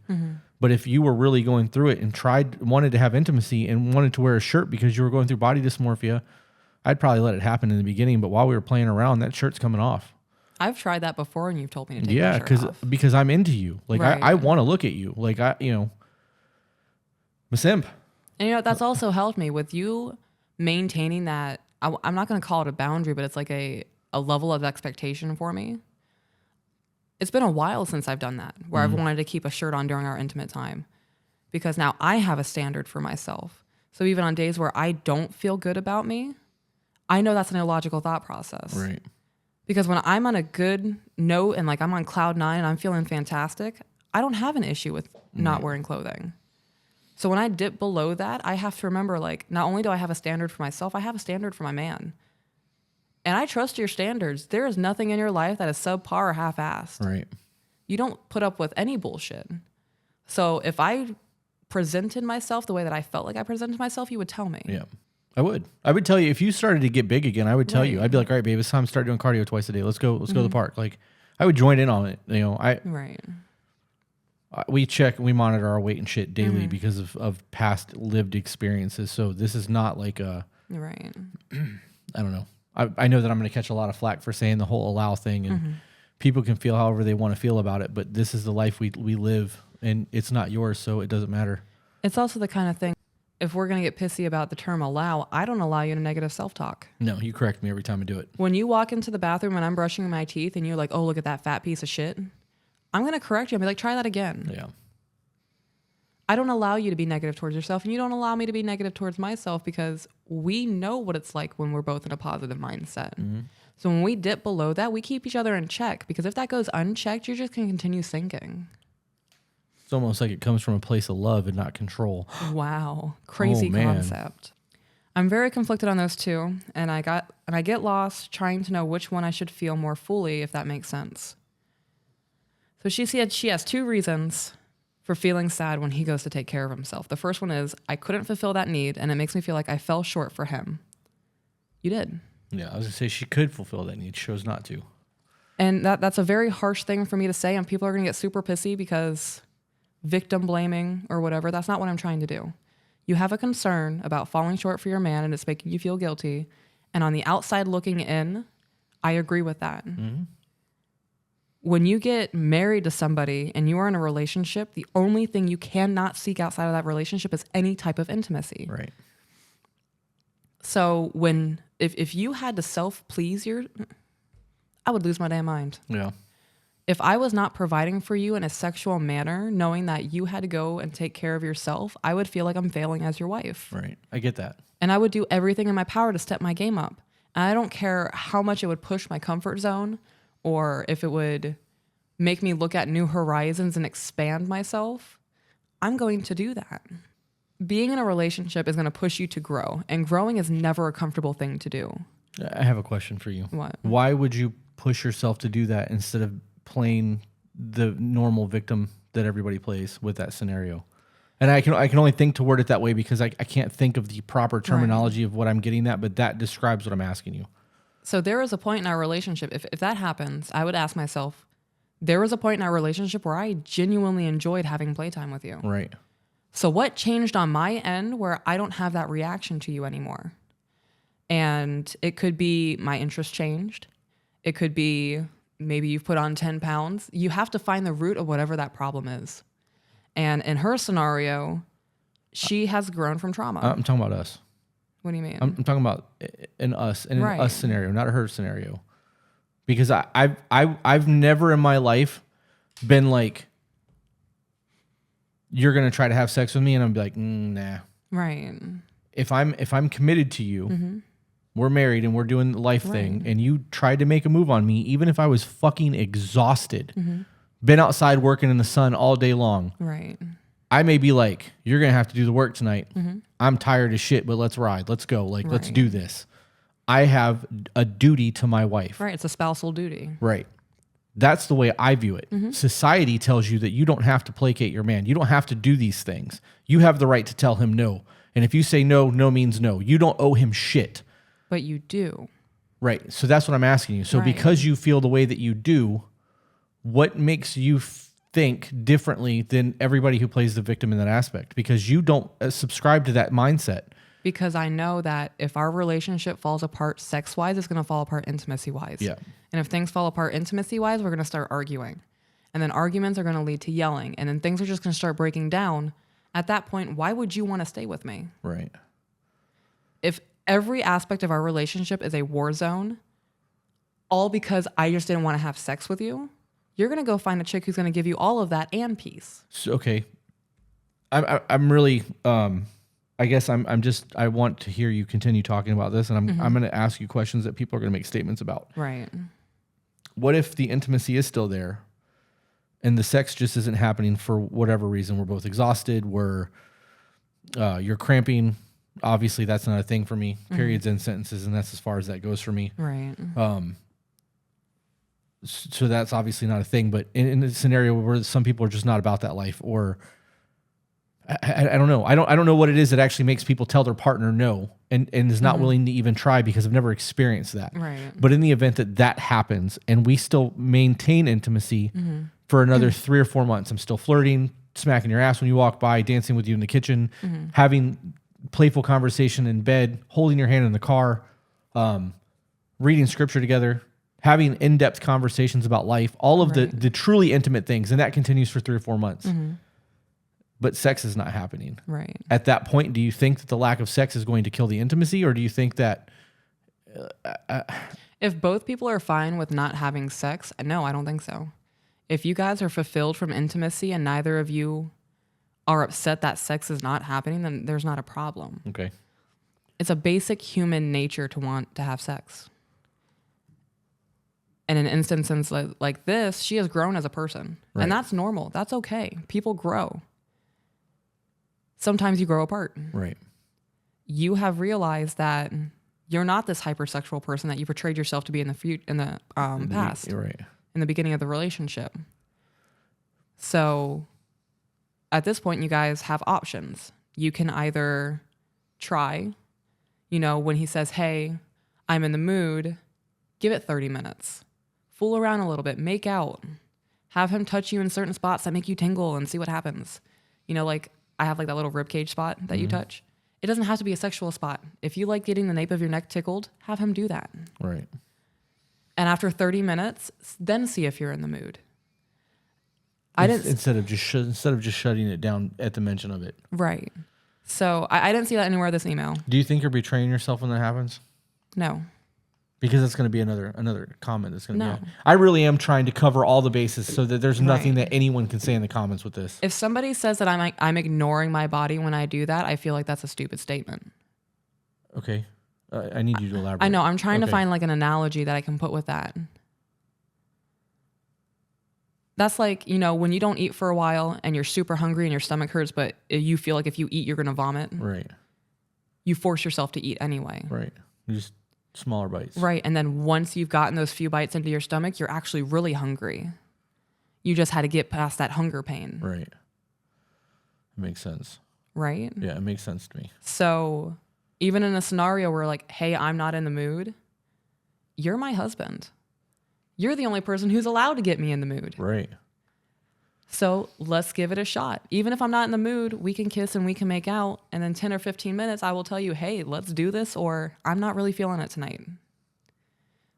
S1: But if you were really going through it and wanted to have intimacy and wanted to wear a shirt because you were going through body dysmorphia, I'd probably let it happen in the beginning. But while we were playing around, that shirt's coming off.
S2: I've tried that before, and you've told me to take my shirt off.
S1: because I'm into you. Like
S2: Right.
S1: I want to look at you. Like I'm a simp.
S2: And that's also helped me with you maintaining that. I'm not going to call it a boundary, but it's like a level of expectation for me. It's been a while since I've done that, where I've wanted to keep a shirt on during our intimate time, because now I have a standard for myself. So even on days where I don't feel good about me, I know that's an illogical thought process.
S1: Right.
S2: Because when I'm on a good note and like I'm on cloud 9 and I'm feeling fantastic, I don't have an issue with not wearing clothing. So when I dip below that, I have to remember, like, not only do I have a standard for myself, I have a standard for my man. And I trust your standards. There is nothing in your life that is subpar or half-assed.
S1: Right.
S2: You don't put up with any bullshit. So if I presented myself the way that I felt like I presented myself, you would tell me.
S1: Yeah. I would tell you if you started to get big again, I would tell you.
S2: Right.
S1: I'd be like, all right, babe, it's time to start doing cardio twice a day. Let's go to the park. Like I would join in on it.
S2: Right.
S1: We monitor our weight and shit daily because of past lived experiences. So this is not like
S2: Right.
S1: I don't know. I know that I'm going to catch a lot of flack for saying the whole allow thing, and people can feel however they want to feel about it, but this is the life we live, and it's not yours, so it doesn't matter.
S2: It's also the kind of thing, if we're going to get pissy about the term allow, I don't allow you to negative self-talk.
S1: No, you correct me every time I do it.
S2: When you walk into the bathroom and I'm brushing my teeth and you're like, oh, look at that fat piece of shit, I'm going to correct you. I'll be like, try that again.
S1: Yeah.
S2: I don't allow you to be negative towards yourself, and you don't allow me to be negative towards myself, because we know what it's like when we're both in a positive mindset. So when we dip below that, we keep each other in check, because if that goes unchecked, you're just going to continue sinking.
S1: It's almost like it comes from a place of love and not control.
S2: Wow. Crazy
S1: man.
S2: concept. I'm very conflicted on those two, and I get lost trying to know which one I should feel more fully, if that makes sense. So she said she has two reasons for feeling sad when he goes to take care of himself. The first one is, I couldn't fulfill that need, and it makes me feel like I fell short for him. You did.
S1: Yeah, I was going to say she could fulfill that need. She chose not to.
S2: And that's a very harsh thing for me to say, and people are going to get super pissy because victim blaming or whatever. That's not what I'm trying to do. You have a concern about falling short for your man, and it's making you feel guilty. And on the outside looking in, I agree with that. When you get married to somebody and you are in a relationship, the only thing you cannot seek outside of that relationship is any type of intimacy.
S1: Right.
S2: So if you had to self-please I would lose my damn mind.
S1: Yeah.
S2: If I was not providing for you in a sexual manner, knowing that you had to go and take care of yourself, I would feel like I'm failing as your wife.
S1: Right. I get that.
S2: And I would do everything in my power to step my game up. And I don't care how much it would push my comfort zone, or if it would make me look at new horizons and expand myself. I'm going to do that. Being in a relationship is going to push you to grow, and growing is never a comfortable thing to do.
S1: I have a question for you.
S2: What?
S1: Why would you push yourself to do that instead of playing the normal victim that everybody plays with that scenario? And I can only think to word it that way because I can't think of the proper terminology of what I'm getting at, but that describes what I'm asking you.
S2: So there was a point in our relationship, if that happens, I would ask myself, there was a point in our relationship where I genuinely enjoyed having playtime with you.
S1: Right.
S2: So what changed on my end where I don't have that reaction to you anymore? And it could be my interest changed. It could be maybe you've put on 10 pounds. You have to find the root of whatever that problem is. And in her scenario, she has grown from trauma.
S1: I'm talking about us.
S2: What do you mean?
S1: I'm talking about in an
S2: Right.
S1: us scenario, not a her scenario. Because I've never in my life been like, you're gonna try to have sex with me, and I'm be like, nah.
S2: Right.
S1: If I'm committed to you,
S2: Mm-hmm.
S1: we're married and we're doing the life thing, and you tried to make a move on me, even if I was fucking exhausted,
S2: Mm-hmm.
S1: been outside working in the sun all day long,
S2: Right.
S1: I may be like, you're gonna have to do the work tonight.
S2: Mm-hmm.
S1: I'm tired as shit, but let's ride. Let's go. Like, let's
S2: Right.
S1: do this. I have a duty to my wife.
S2: Right. It's a spousal duty.
S1: Right. That's the way I view it.
S2: Mm-hmm.
S1: Society tells you that you don't have to placate your man. You don't have to do these things. You have the right to tell him no. And if you say no, no means no. You don't owe him shit.
S2: But you do.
S1: Right. So that's what I'm asking you. So
S2: Right.
S1: because you feel the way that you do, what makes you think differently than everybody who plays the victim in that aspect? Because you don't subscribe to that mindset.
S2: Because I know that if our relationship falls apart sex-wise, it's going to fall apart intimacy-wise.
S1: Yeah.
S2: And if things fall apart intimacy-wise, we're going to start arguing. And then arguments are going to lead to yelling. And then things are just going to start breaking down. At that point, why would you want to stay with me?
S1: Right.
S2: If every aspect of our relationship is a war zone, all because I just didn't want to have sex with you, you're going to go find a chick who's going to give you all of that and peace.
S1: So, okay. I'm really, I guess I want to hear you continue talking about this, and I'm going to ask you questions that people are going to make statements about.
S2: Right.
S1: What if the intimacy is still there and the sex just isn't happening for whatever reason? We're both exhausted. You're cramping. Obviously, that's not a thing for me. Periods and sentences, and that's as far as that goes for me.
S2: Right.
S1: So that's obviously not a thing. But in a scenario where some people are just not about that life, or I don't know. I don't know what it is that actually makes people tell their partner no and is not willing to even try because I've never experienced that.
S2: Right.
S1: But in the event that that happens and we still maintain intimacy for another 3 or 4 months, I'm still flirting, smacking your ass when you walk by, dancing with you in the kitchen, having playful conversation in bed, holding your hand in the car, reading scripture together, having in-depth conversations about life, all of the truly intimate things. And that continues for 3 or 4 months. But sex is not happening.
S2: Right.
S1: At that point, do you think that the lack of sex is going to kill the intimacy, or do you think that
S2: If both people are fine with not having sex, no, I don't think so. If you guys are fulfilled from intimacy and neither of you are upset that sex is not happening, then there's not a problem.
S1: okay?
S2: It's a basic human nature to want to have sex. And in instances like this, she has grown as a person.
S1: Right.
S2: And that's normal. That's okay. People grow. Sometimes you grow apart.
S1: Right.
S2: You have realized that you're not this hypersexual person that you portrayed yourself to be in the past,
S1: Right.
S2: in the beginning of the relationship. So at this point, you guys have options. You can either try, when he says, hey, I'm in the mood, give it 30 minutes. Fool around a little bit, make out. Have him touch you in certain spots that make you tingle and see what happens. Like I have like that little ribcage spot that you touch. It doesn't have to be a sexual spot. If you like getting the nape of your neck tickled, have him do that.
S1: Right.
S2: And after 30 minutes, then see if you're in the mood.
S1: Instead of just shutting it down at the mention of it.
S2: Right. So I didn't see that anywhere in this email.
S1: Do you think you're betraying yourself when that happens?
S2: No.
S1: Because that's going to be another comment that's going to
S2: No.
S1: be. I really am trying to cover all the bases so that there's nothing
S2: Right.
S1: that anyone can say in the comments with this.
S2: If somebody says that I'm ignoring my body when I do that, I feel like that's a stupid statement.
S1: Okay. I need you to elaborate.
S2: I know. I'm trying to
S1: Okay.
S2: find like an analogy that I can put with that. That's like, when you don't eat for a while and you're super hungry and your stomach hurts, but you feel like if you eat, you're going to vomit.
S1: Right.
S2: You force yourself to eat anyway.
S1: Right. Just smaller bites.
S2: Right. And then once you've gotten those few bites into your stomach, you're actually really hungry. You just had to get past that hunger pain.
S1: Right. It makes sense.
S2: Right.
S1: Yeah, it makes sense to me.
S2: So even in a scenario where like, hey, I'm not in the mood, you're my husband. You're the only person who's allowed to get me in the mood.
S1: Right.
S2: So let's give it a shot. Even if I'm not in the mood, we can kiss and we can make out. And in 10 or 15 minutes, I will tell you, hey, let's do this, or I'm not really feeling it tonight.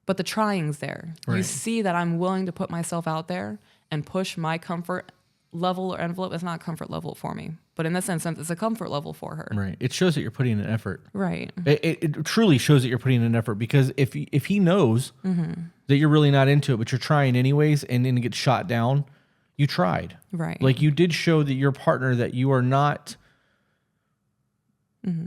S2: But the trying's there.
S1: Right.
S2: You see that I'm willing to put myself out there and push my comfort level or envelope. It's not a comfort level for me, but in this instance, it's a comfort level for her.
S1: Right. It shows that you're putting in effort.
S2: Right.
S1: It truly shows that you're putting in effort, because if he knows that you're really not into it, but you're trying anyways, and then it gets shot down, you tried.
S2: Right.
S1: Like, you did show that your partner that you are not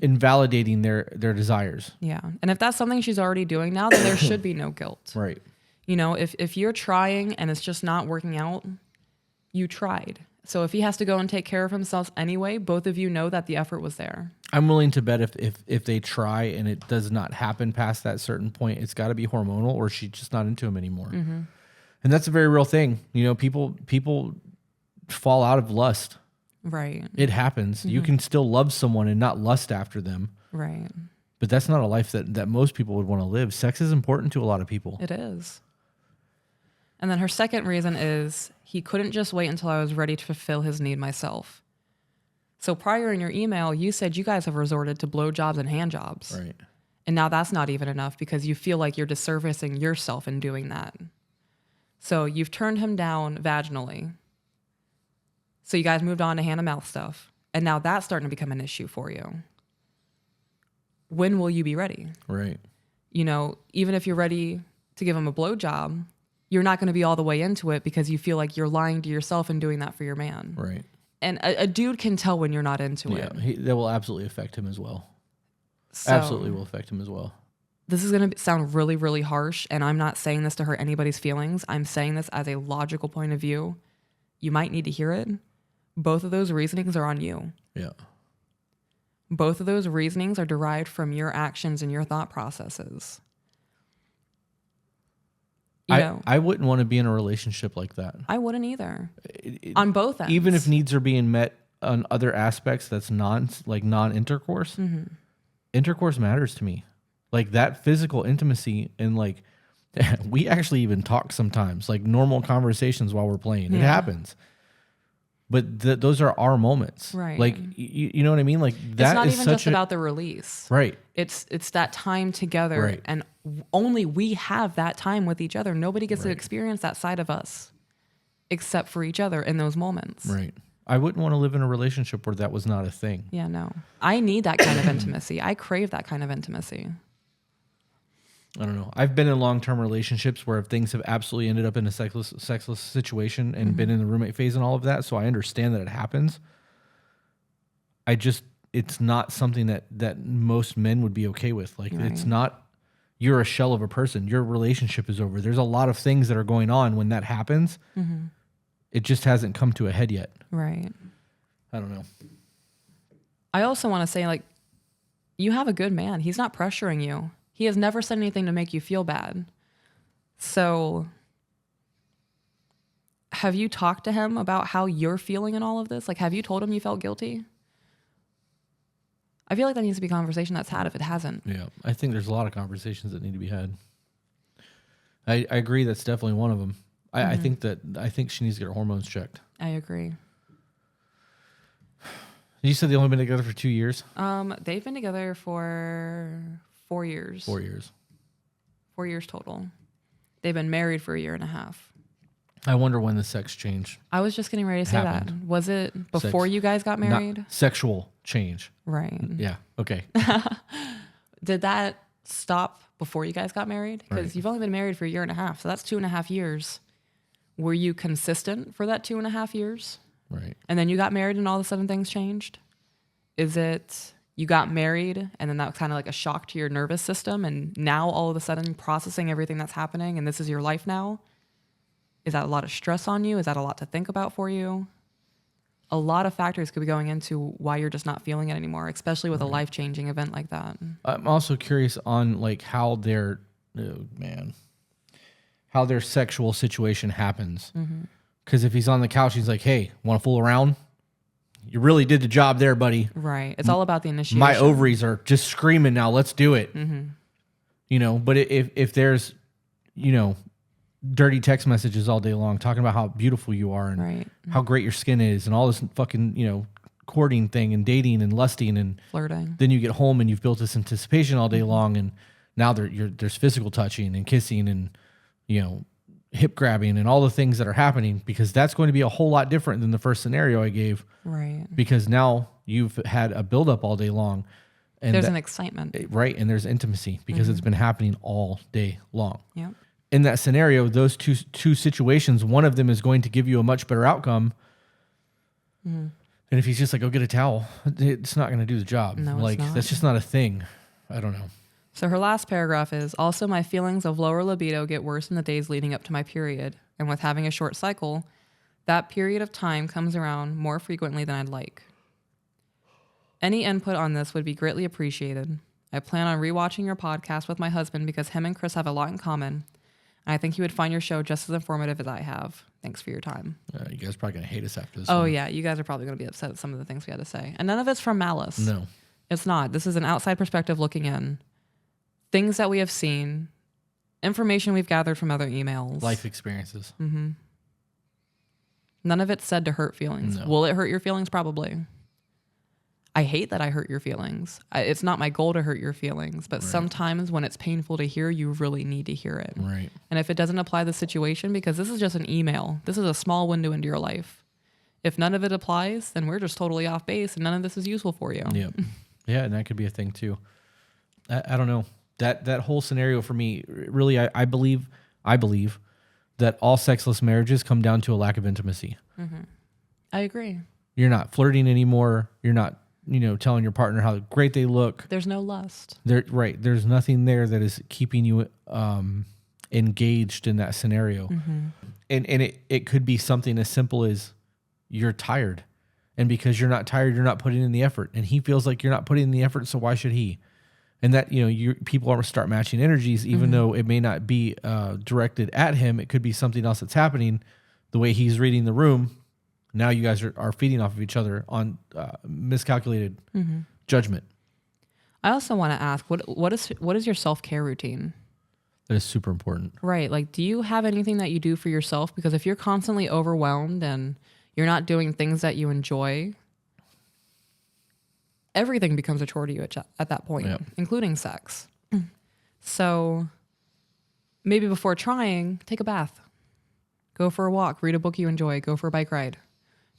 S1: invalidating their desires.
S2: Yeah. And if that's something she's already doing now, then there should be no guilt.
S1: Right.
S2: You know, if you're trying and it's just not working out, you tried. So if he has to go and take care of himself anyway, both of you know that the effort was there.
S1: I'm willing to bet if they try and it does not happen past that certain point, it's got to be hormonal, or she's just not into him anymore. And that's a very real thing. You know, people fall out of lust.
S2: Right.
S1: It happens. You can still love someone and not lust after them.
S2: Right.
S1: But that's not a life that most people would want to live. Sex is important to a lot of people.
S2: It is. And then her second reason is he couldn't just wait until I was ready to fulfill his need myself. So prior in your email, you said you guys have resorted to blowjobs and handjobs.
S1: Right.
S2: And now that's not even enough because you feel like you're disservicing yourself in doing that. So you've turned him down vaginally. So you guys moved on to hand-to-mouth stuff. And now that's starting to become an issue for you. When will you be ready?
S1: Right.
S2: You know, even if you're ready to give him a blowjob, you're not going to be all the way into it because you feel like you're lying to yourself and doing that for your man.
S1: Right.
S2: And a dude can tell when you're not into it.
S1: Yeah, that will absolutely affect him as well.
S2: So,
S1: Absolutely will affect him as well.
S2: This is going to sound really, really harsh, and I'm not saying this to hurt anybody's feelings. I'm saying this as a logical point of view. You might need to hear it. Both of those reasonings are on you.
S1: Yeah.
S2: Both of those reasonings are derived from your actions and your thought processes.
S1: I wouldn't want to be in a relationship like that.
S2: I wouldn't either. On both ends.
S1: Even if needs are being met on other aspects that's non-intercourse, intercourse matters to me. Like that physical intimacy, and like we actually even talk sometimes, like normal conversations while we're playing. It happens. But those are our moments.
S2: Right.
S1: Like, you know what I mean? Like that
S2: it's not
S1: is
S2: even
S1: such
S2: just about the release.
S1: Right.
S2: It's that time together.
S1: Right.
S2: And only we have that time with each other. Nobody gets to experience that side of us except for each other in those moments.
S1: Right. I wouldn't want to live in a relationship where that was not a thing.
S2: Yeah, no. I need that kind of intimacy. I crave that kind of intimacy.
S1: I don't know. I've been in long-term relationships where things have absolutely ended up in a sexless situation and been in the roommate phase and all of that. So I understand that it happens. It's not something that most men would be okay with. Like it's not, you're a shell of a person. Your relationship is over. There's a lot of things that are going on when that happens. It just hasn't come to a head yet.
S2: Right.
S1: I don't know.
S2: I also want to say, like, you have a good man. He's not pressuring you. He has never said anything to make you feel bad. So have you talked to him about how you're feeling in all of this? Like, have you told him you felt guilty? I feel like that needs to be a conversation that's had if it hasn't.
S1: Yeah. I think there's a lot of conversations that need to be had. I agree. That's definitely one of them. I think she needs to get her hormones checked.
S2: I agree.
S1: You said they've only been together for 2 years?
S2: They've been together for 4 years.
S1: 4 years.
S2: 4 years total. They've been married for 1.5 years.
S1: I wonder when the sex change.
S2: I was just getting ready to say that. Was it before you guys got married?
S1: Not sexual change.
S2: Right.
S1: Yeah. Okay.
S2: Did that stop before you guys got married? Because you've only been married for 1.5 years. So that's 2.5 years. Were you consistent for that 2.5 years?
S1: Right.
S2: And then you got married and all of a sudden things changed? Is it you got married and then that was kind of like a shock to your nervous system and now all of a sudden processing everything that's happening and this is your life now? Is that a lot of stress on you? Is that a lot to think about for you? A lot of factors could be going into why you're just not feeling it anymore, especially with a life-changing event like that.
S1: I'm also curious on like how their sexual situation happens. Because if he's on the couch, he's like, "Hey, want to fool around? You really did the job there, buddy."
S2: Right. It's all about the initiation.
S1: My ovaries are just screaming now. Let's do it. You know, but if there's dirty text messages all day long, talking about how beautiful you are and
S2: Right.
S1: how great your skin is and all this fucking, courting thing and dating and lusting. And
S2: Flirting.
S1: then you get home and you've built this anticipation all day long. And now there's physical touching and kissing and, hip grabbing and all the things that are happening, because that's going to be a whole lot different than the first scenario I gave.
S2: Right.
S1: Because now you've had a buildup all day long. And
S2: There's an excitement.
S1: Right. And there's intimacy because it's been happening all day long.
S2: Yep.
S1: In that scenario, those two situations, one of them is going to give you a much better outcome. And if he's just like, go get a towel, it's not going to do the job.
S2: No, it's not.
S1: That's just not a thing. I don't know.
S2: So her last paragraph is, also my feelings of lower libido get worse in the days leading up to my period. And with having a short cycle, that period of time comes around more frequently than I'd like. Any input on this would be greatly appreciated. I plan on rewatching your podcast with my husband because him and Chris have a lot in common. And I think he would find your show just as informative as I have. Thanks for your time.
S1: You guys are probably going to hate us after this.
S2: Oh,
S1: one.
S2: yeah. You guys are probably going to be upset at some of the things we had to say. And none of it's from malice.
S1: No.
S2: It's not. This is an outside perspective looking in. Things that we have seen, information we've gathered from other emails.
S1: Life experiences.
S2: Mm-hmm. None of it's said to hurt feelings.
S1: No.
S2: Will it hurt your feelings? Probably. I hate that I hurt your feelings. It's not my goal to hurt your feelings, but sometimes when it's painful to hear, you really need to hear it.
S1: Right.
S2: And if it doesn't apply to the situation, because this is just an email, this is a small window into your life. If none of it applies, then we're just totally off base and none of this is useful for you.
S1: Yeah. Yeah, and that could be a thing too. I don't know. That whole scenario for me, really, I believe that all sexless marriages come down to a lack of intimacy.
S2: Mm-hmm. I agree.
S1: You're not flirting anymore. You're not, telling your partner how great they look.
S2: There's no lust.
S1: Right. There's nothing there that is keeping you engaged in that scenario.
S2: Mm-hmm.
S1: And it could be something as simple as you're tired. And because you're not tired, you're not putting in the effort. And he feels like you're not putting in the effort, so why should he? And that, people are start matching energies, even though it may not be directed at him. It could be something else that's happening. The way he's reading the room, now you guys are feeding off of each other on miscalculated judgment.
S2: I also want to ask, what is your self-care routine?
S1: That is super important.
S2: Right. Like, do you have anything that you do for yourself? Because if you're constantly overwhelmed and you're not doing things that you enjoy, everything becomes a chore to you at that point, including sex. So maybe before trying, take a bath, go for a walk, read a book you enjoy, go for a bike ride.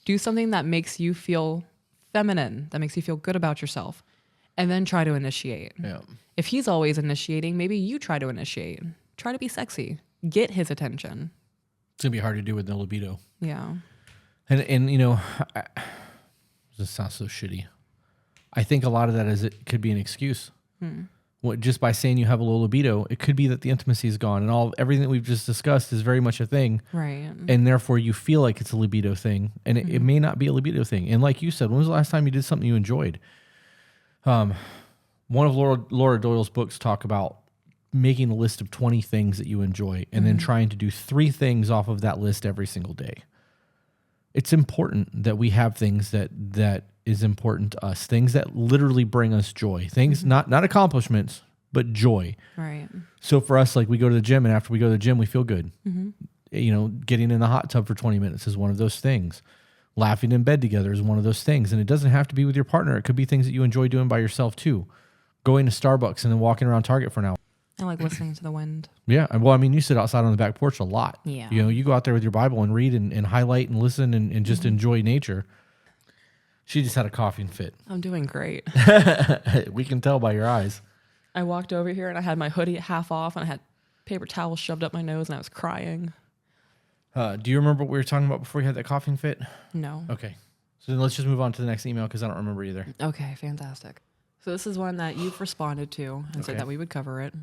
S2: Do something that makes you feel feminine, that makes you feel good about yourself, and then try to initiate.
S1: Yeah.
S2: If he's always initiating, maybe you try to initiate. Try to be sexy. Get his attention.
S1: It's going to be hard to do with no libido.
S2: Yeah.
S1: And this sounds so shitty. I think a lot of that it could be an excuse. Just by saying you have a low libido, it could be that the intimacy is gone, and everything that we've just discussed is very much a thing.
S2: Right.
S1: And therefore you feel like it's a libido thing, and it may not be a libido thing. And like you said, when was the last time you did something you enjoyed? One of Laura Doyle's books talk about making a list of 20 things that you enjoy and then trying to do 3 things off of that list every single day. It's important that we have things that is important to us, things that literally bring us joy, things not accomplishments, but joy.
S2: Right.
S1: So for us, like, we go to the gym, and after we go to the gym, we feel good. Getting in the hot tub for 20 minutes is one of those things. Laughing in bed together is one of those things. And it doesn't have to be with your partner. It could be things that you enjoy doing by yourself too. Going to Starbucks and then walking around Target for an hour.
S2: I like listening to the wind.
S1: Yeah. Well, I mean, you sit outside on the back porch a lot.
S2: Yeah.
S1: You go out there with your Bible and read and highlight and listen and just enjoy nature. She just had a coughing fit.
S2: I'm doing great.
S1: We can tell by your eyes.
S2: I walked over here and I had my hoodie half off and I had paper towels shoved up my nose and I was crying.
S1: Do you remember what we were talking about before you had that coughing fit?
S2: No.
S1: Okay. So then let's just move on to the next email because I don't remember either.
S2: Okay, fantastic. So this is one that you've responded to and said
S1: Okay.
S2: that we would cover it.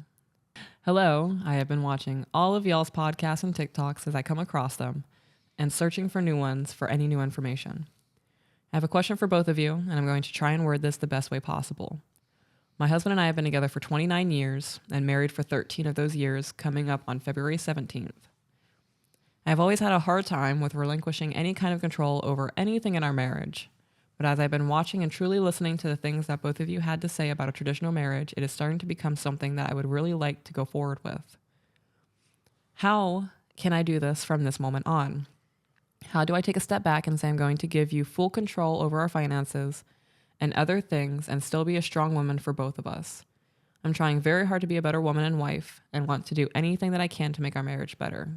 S2: Hello, I have been watching all of y'all's podcasts and TikToks as I come across them and searching for new ones for any new information. I have a question for both of you, and I'm going to try and word this the best way possible. My husband and I have been together for 29 years and married for 13 of those years, coming up on February 17th. I've always had a hard time with relinquishing any kind of control over anything in our marriage. But as I've been watching and truly listening to the things that both of you had to say about a traditional marriage, it is starting to become something that I would really like to go forward with. How can I do this from this moment on? How do I take a step back and say I'm going to give you full control over our finances and other things and still be a strong woman for both of us? I'm trying very hard to be a better woman and wife and want to do anything that I can to make our marriage better.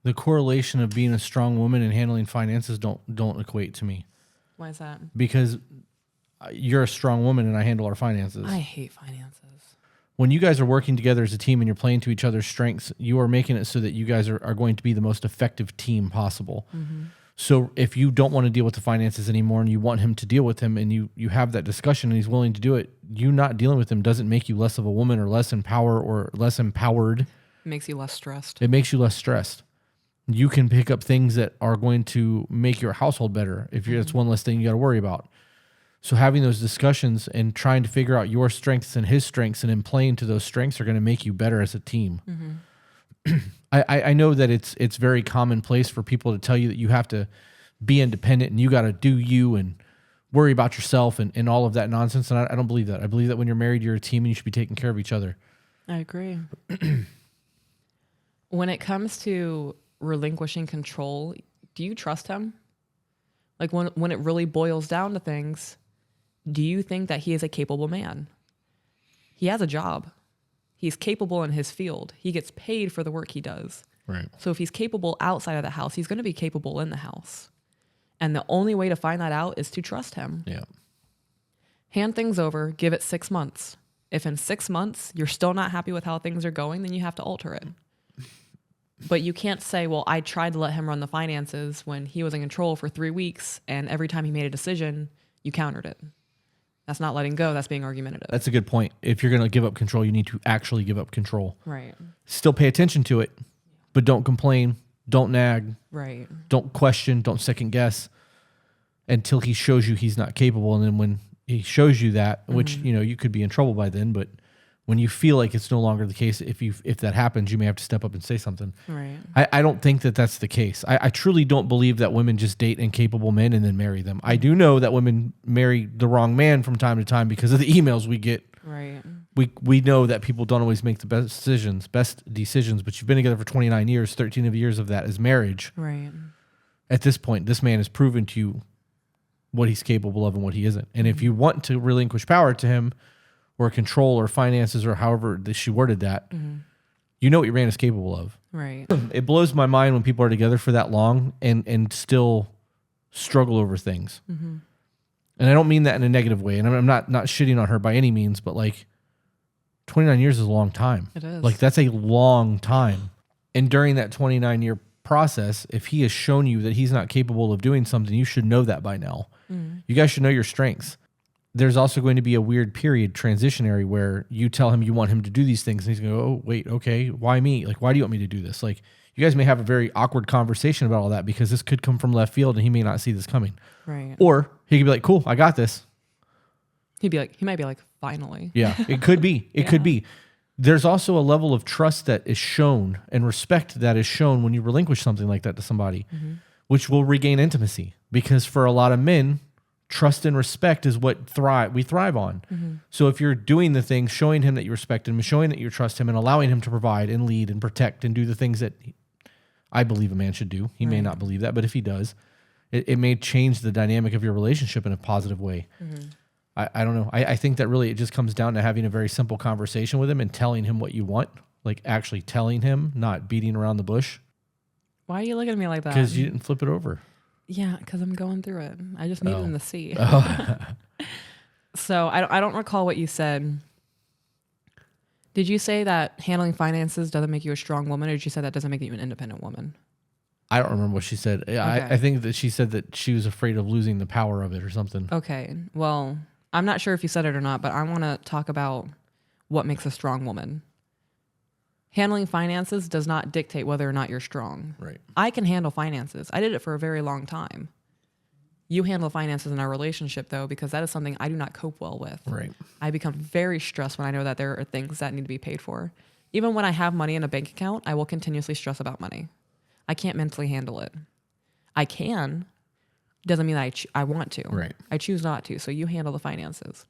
S1: The correlation of being a strong woman and handling finances don't equate to me.
S2: Why is that?
S1: Because you're a strong woman and I handle our finances.
S2: I hate finances.
S1: When you guys are working together as a team and you're playing to each other's strengths, you are making it so that you guys are going to be the most effective team possible.
S2: Mm-hmm.
S1: So if you don't want to deal with the finances anymore and you want him to deal with them and you have that discussion and he's willing to do it, you not dealing with him doesn't make you less of a woman or less in power or less empowered.
S2: It makes you less stressed.
S1: It makes you less stressed. You can pick up things that are going to make your household better if you're, that's one less thing you got to worry about. So having those discussions and trying to figure out your strengths and his strengths and then playing to those strengths are going to make you better as a team.
S2: Mm-hmm.
S1: I know that it's very commonplace for people to tell you that you have to be independent and you got to do you and worry about yourself and all of that nonsense. And I don't believe that. I believe that when you're married, you're a team and you should be taking care of each other.
S2: I agree. When it comes to relinquishing control, do you trust him? Like when it really boils down to things, do you think that he is a capable man? He has a job. He's capable in his field. He gets paid for the work he does.
S1: Right.
S2: So if he's capable outside of the house, he's going to be capable in the house. And the only way to find that out is to trust him.
S1: Yeah.
S2: Hand things over, give it 6 months. If in 6 months you're still not happy with how things are going, then you have to alter it. But you can't say, well, I tried to let him run the finances when he was in control for 3 weeks, and every time he made a decision, you countered it. That's not letting go. That's being argumentative.
S1: That's a good point. If you're going to give up control, you need to actually give up control.
S2: Right.
S1: Still pay attention to it, but don't complain. Don't nag.
S2: Right.
S1: Don't question. Don't second guess until he shows you he's not capable. And then when he shows you that, which, you could be in trouble by then, but when you feel like it's no longer the case, if that happens, you may have to step up and say something.
S2: Right.
S1: I don't think that that's the case. I truly don't believe that women just date incapable men and then marry them. I do know that women marry the wrong man from time to time because of the emails we get.
S2: Right.
S1: We know that people don't always make the best decisions, but you've been together for 29 years, 13 of years of that is marriage.
S2: Right.
S1: At this point, this man has proven to you what he's capable of and what he isn't. And if you want to relinquish power to him, or control or finances or however she worded that, you know what your man is capable of.
S2: Right.
S1: It blows my mind when people are together for that long and still struggle over things. Mm-hmm. And I don't mean that in a negative way. And I'm not shitting on her by any means, but like 29 years is a long time.
S2: It is.
S1: Like that's a long time. And during that 29-year process, if he has shown you that he's not capable of doing something, you should know that by now. You guys should know your strengths. There's also going to be a weird period, transitionary, where you tell him you want him to do these things, and he's going to go, oh, wait, okay, why me? Like, why do you want me to do this? Like, you guys may have a very awkward conversation about all that because this could come from left field, and he may not see this coming.
S2: Right.
S1: Or he could be like, cool, I got this.
S2: He might be like, finally.
S1: Yeah, it could be. It could be. There's also a level of trust that is shown and respect that is shown when you relinquish something like that to somebody, which will regain intimacy. Because for a lot of men, trust and respect is what we thrive on. So if you're doing the things, showing him that you respect him, showing that you trust him, and allowing him to provide and lead and protect and do the things that I believe a man should do. He may not believe that, but if he does, it may change the dynamic of your relationship in a positive way. I don't know. I think that really it just comes down to having a very simple conversation with him and telling him what you want, like actually telling him, not beating around the bush.
S2: Why are you looking at me like that?
S1: Because you didn't flip it over.
S2: Yeah, because I'm going through it. I just need them to see.
S1: Oh.
S2: So I don't recall what you said. Did you say that handling finances doesn't make you a strong woman, or did you say that doesn't make you an independent woman?
S1: I don't remember what she said.
S2: Okay.
S1: I think that she said that she was afraid of losing the power of it or something.
S2: Okay. Well, I'm not sure if you said it or not, but I want to talk about what makes a strong woman. Handling finances does not dictate whether or not you're strong.
S1: Right.
S2: I can handle finances. I did it for a very long time. You handle finances in our relationship, though, because that is something I do not cope well with.
S1: Right.
S2: I become very stressed when I know that there are things that need to be paid for. Even when I have money in a bank account, I will continuously stress about money. I can't mentally handle it. I can. Doesn't mean that I want to.
S1: Right.
S2: I choose not to. So you handle the finances.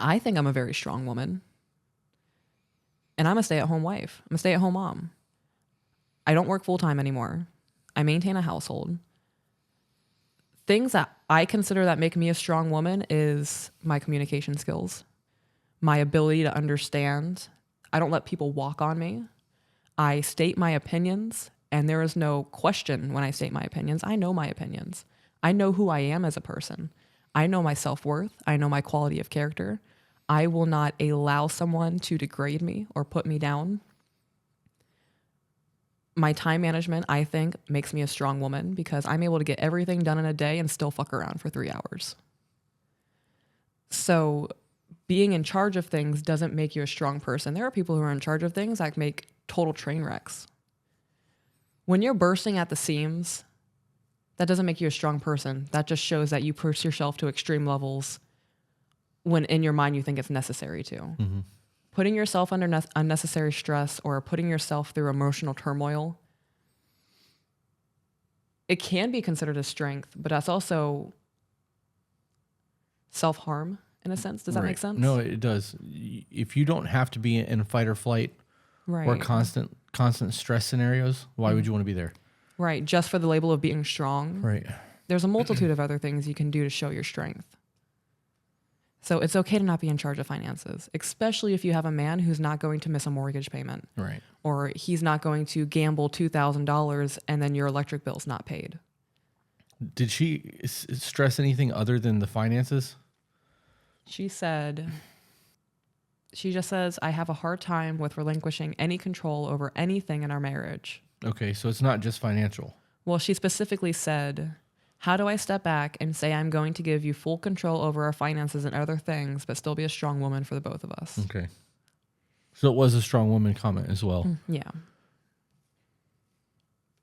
S2: I think I'm a very strong woman. And I'm a stay-at-home wife. I'm a stay-at-home mom. I don't work full-time anymore. I maintain a household. Things that I consider that make me a strong woman is my communication skills, my ability to understand. I don't let people walk on me. I state my opinions, and there is no question when I state my opinions. I know my opinions. I know who I am as a person. I know my self-worth. I know my quality of character. I will not allow someone to degrade me or put me down. My time management, I think, makes me a strong woman because I'm able to get everything done in a day and still fuck around for 3 hours. So being in charge of things doesn't make you a strong person. There are people who are in charge of things that make total train wrecks. When you're bursting at the seams, that doesn't make you a strong person. That just shows that you push yourself to extreme levels when in your mind you think it's necessary to.
S1: Mm-hmm.
S2: Putting yourself under unnecessary stress or putting yourself through emotional turmoil, it can be considered a strength, but that's also self-harm in a sense. Does that make sense?
S1: No, it does. If you don't have to be in fight or flight or constant stress scenarios, why would you want to be there?
S2: Right. Just for the label of being strong.
S1: Right.
S2: There's a multitude of other things you can do to show your strength. So it's okay to not be in charge of finances, especially if you have a man who's not going to miss a mortgage payment.
S1: Right.
S2: Or he's not going to gamble $2,000 and then your electric bill's not paid.
S1: Did she stress anything other than the finances?
S2: She just says, I have a hard time with relinquishing any control over anything in our marriage.
S1: Okay, so it's not just financial.
S2: Well, she specifically said, how do I step back and say I'm going to give you full control over our finances and other things, but still be a strong woman for the both of us?
S1: Okay. So it was a strong woman comment as well.
S2: Yeah.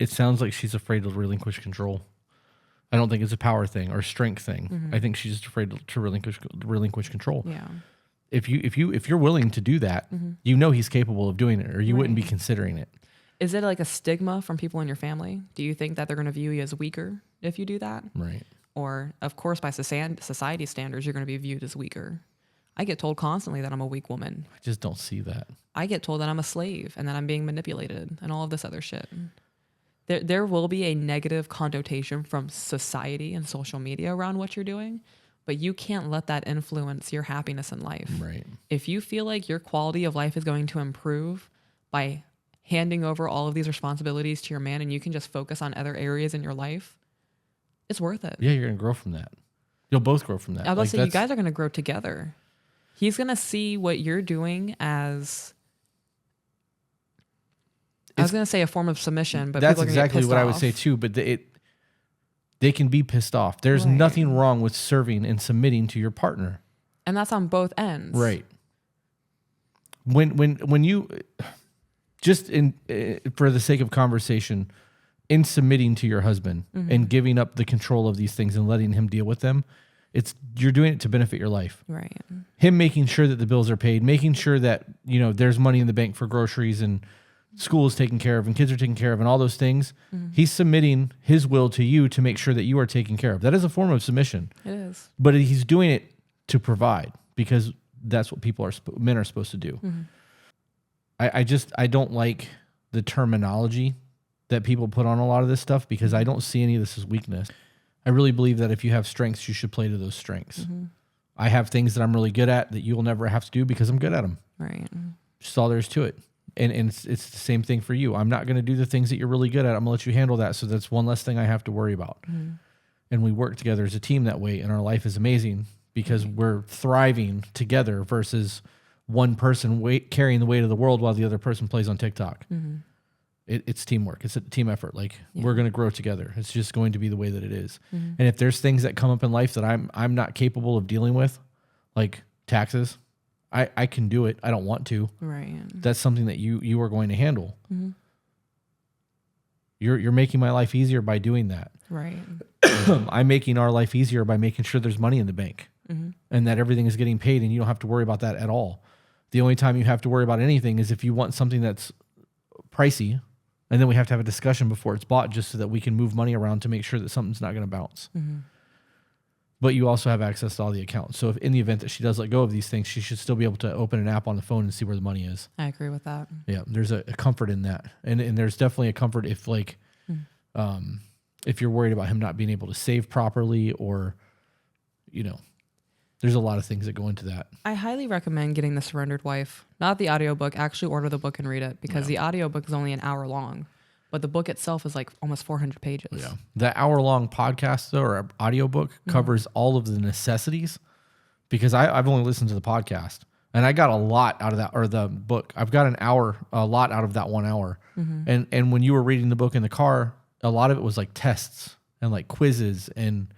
S1: It sounds like she's afraid to relinquish control. I don't think it's a power thing or strength thing.
S2: Mm-hmm.
S1: I think she's just afraid to relinquish control.
S2: Yeah.
S1: If you're willing to do that, you know he's capable of doing it, or you wouldn't be considering it.
S2: Is it like a stigma from people in your family? Do you think that they're going to view you as weaker if you do that?
S1: Right.
S2: Or, of course, by society standards, you're going to be viewed as weaker. I get told constantly that I'm a weak woman.
S1: I just don't see that.
S2: I get told that I'm a slave and that I'm being manipulated and all of this other shit. There will be a negative connotation from society and social media around what you're doing, but you can't let that influence your happiness in life.
S1: Right.
S2: If you feel like your quality of life is going to improve by handing over all of these responsibilities to your man and you can just focus on other areas in your life, it's worth it.
S1: Yeah, you're going to grow from that. You'll both grow from that.
S2: I was about to say, you guys are going to grow together. He's going to see what you're doing as, I was going to say a form of submission, but
S1: that's
S2: people are gonna get
S1: exactly
S2: pissed
S1: what I would
S2: off.
S1: say too. But they can be pissed off. There's nothing wrong with serving and submitting to your partner.
S2: And that's on both ends.
S1: Right. When you just for the sake of conversation, in submitting to your husband and giving up the control of these things and letting him deal with them, you're doing it to benefit your life.
S2: Right.
S1: Him making sure that the bills are paid, making sure that there's money in the bank for groceries and school is taken care of and kids are taken care of and all those things. He's submitting his will to you to make sure that you are taken care of. That is a form of submission.
S2: It is.
S1: But he's doing it to provide because that's what men are supposed to do. I don't like the terminology that people put on a lot of this stuff because I don't see any of this as weakness. I really believe that if you have strengths, you should play to those strengths. I have things that I'm really good at that you'll never have to do because I'm good at them.
S2: Right.
S1: Just all there is to it. And it's the same thing for you. I'm not going to do the things that you're really good at. I'm going to let you handle that. So that's one less thing I have to worry about. And we work together as a team that way. And our life is amazing because we're thriving together versus one person carrying the weight of the world while the other person plays on TikTok. It's teamwork. It's a team effort. We're going to grow together. It's just going to be the way that it is. And if there's things that come up in life that I'm not capable of dealing with, like taxes, I can do it. I don't want to.
S2: Right.
S1: That's something that you are going to handle. You're making my life easier by doing that.
S2: Right.
S1: I'm making our life easier by making sure there's money in the bank and that everything is getting paid and you don't have to worry about that at all. The only time you have to worry about anything is if you want something that's pricey, and then we have to have a discussion before it's bought just so that we can move money around to make sure that something's not going to bounce. but you also have access to all the accounts. So if in the event that she does let go of these things, she should still be able to open an app on the phone and see where the money is.
S2: I agree with that.
S1: Yeah, there's a comfort in that. And there's definitely a comfort if if you're worried about him not being able to save properly, or, there's a lot of things that go into that.
S2: I highly recommend getting The Surrendered Wife, not the audiobook. Actually order the book and read it, because the audiobook is only an hour long, but the book itself is like almost 400 pages.
S1: Yeah. The hour-long podcast, though, or audiobook covers all of the necessities, because I've only listened to the podcast, and I got a lot out of that, or the book. I've got a lot out of that 1 hour. And when you were reading the book in the car, a lot of it was like tests and like quizzes and...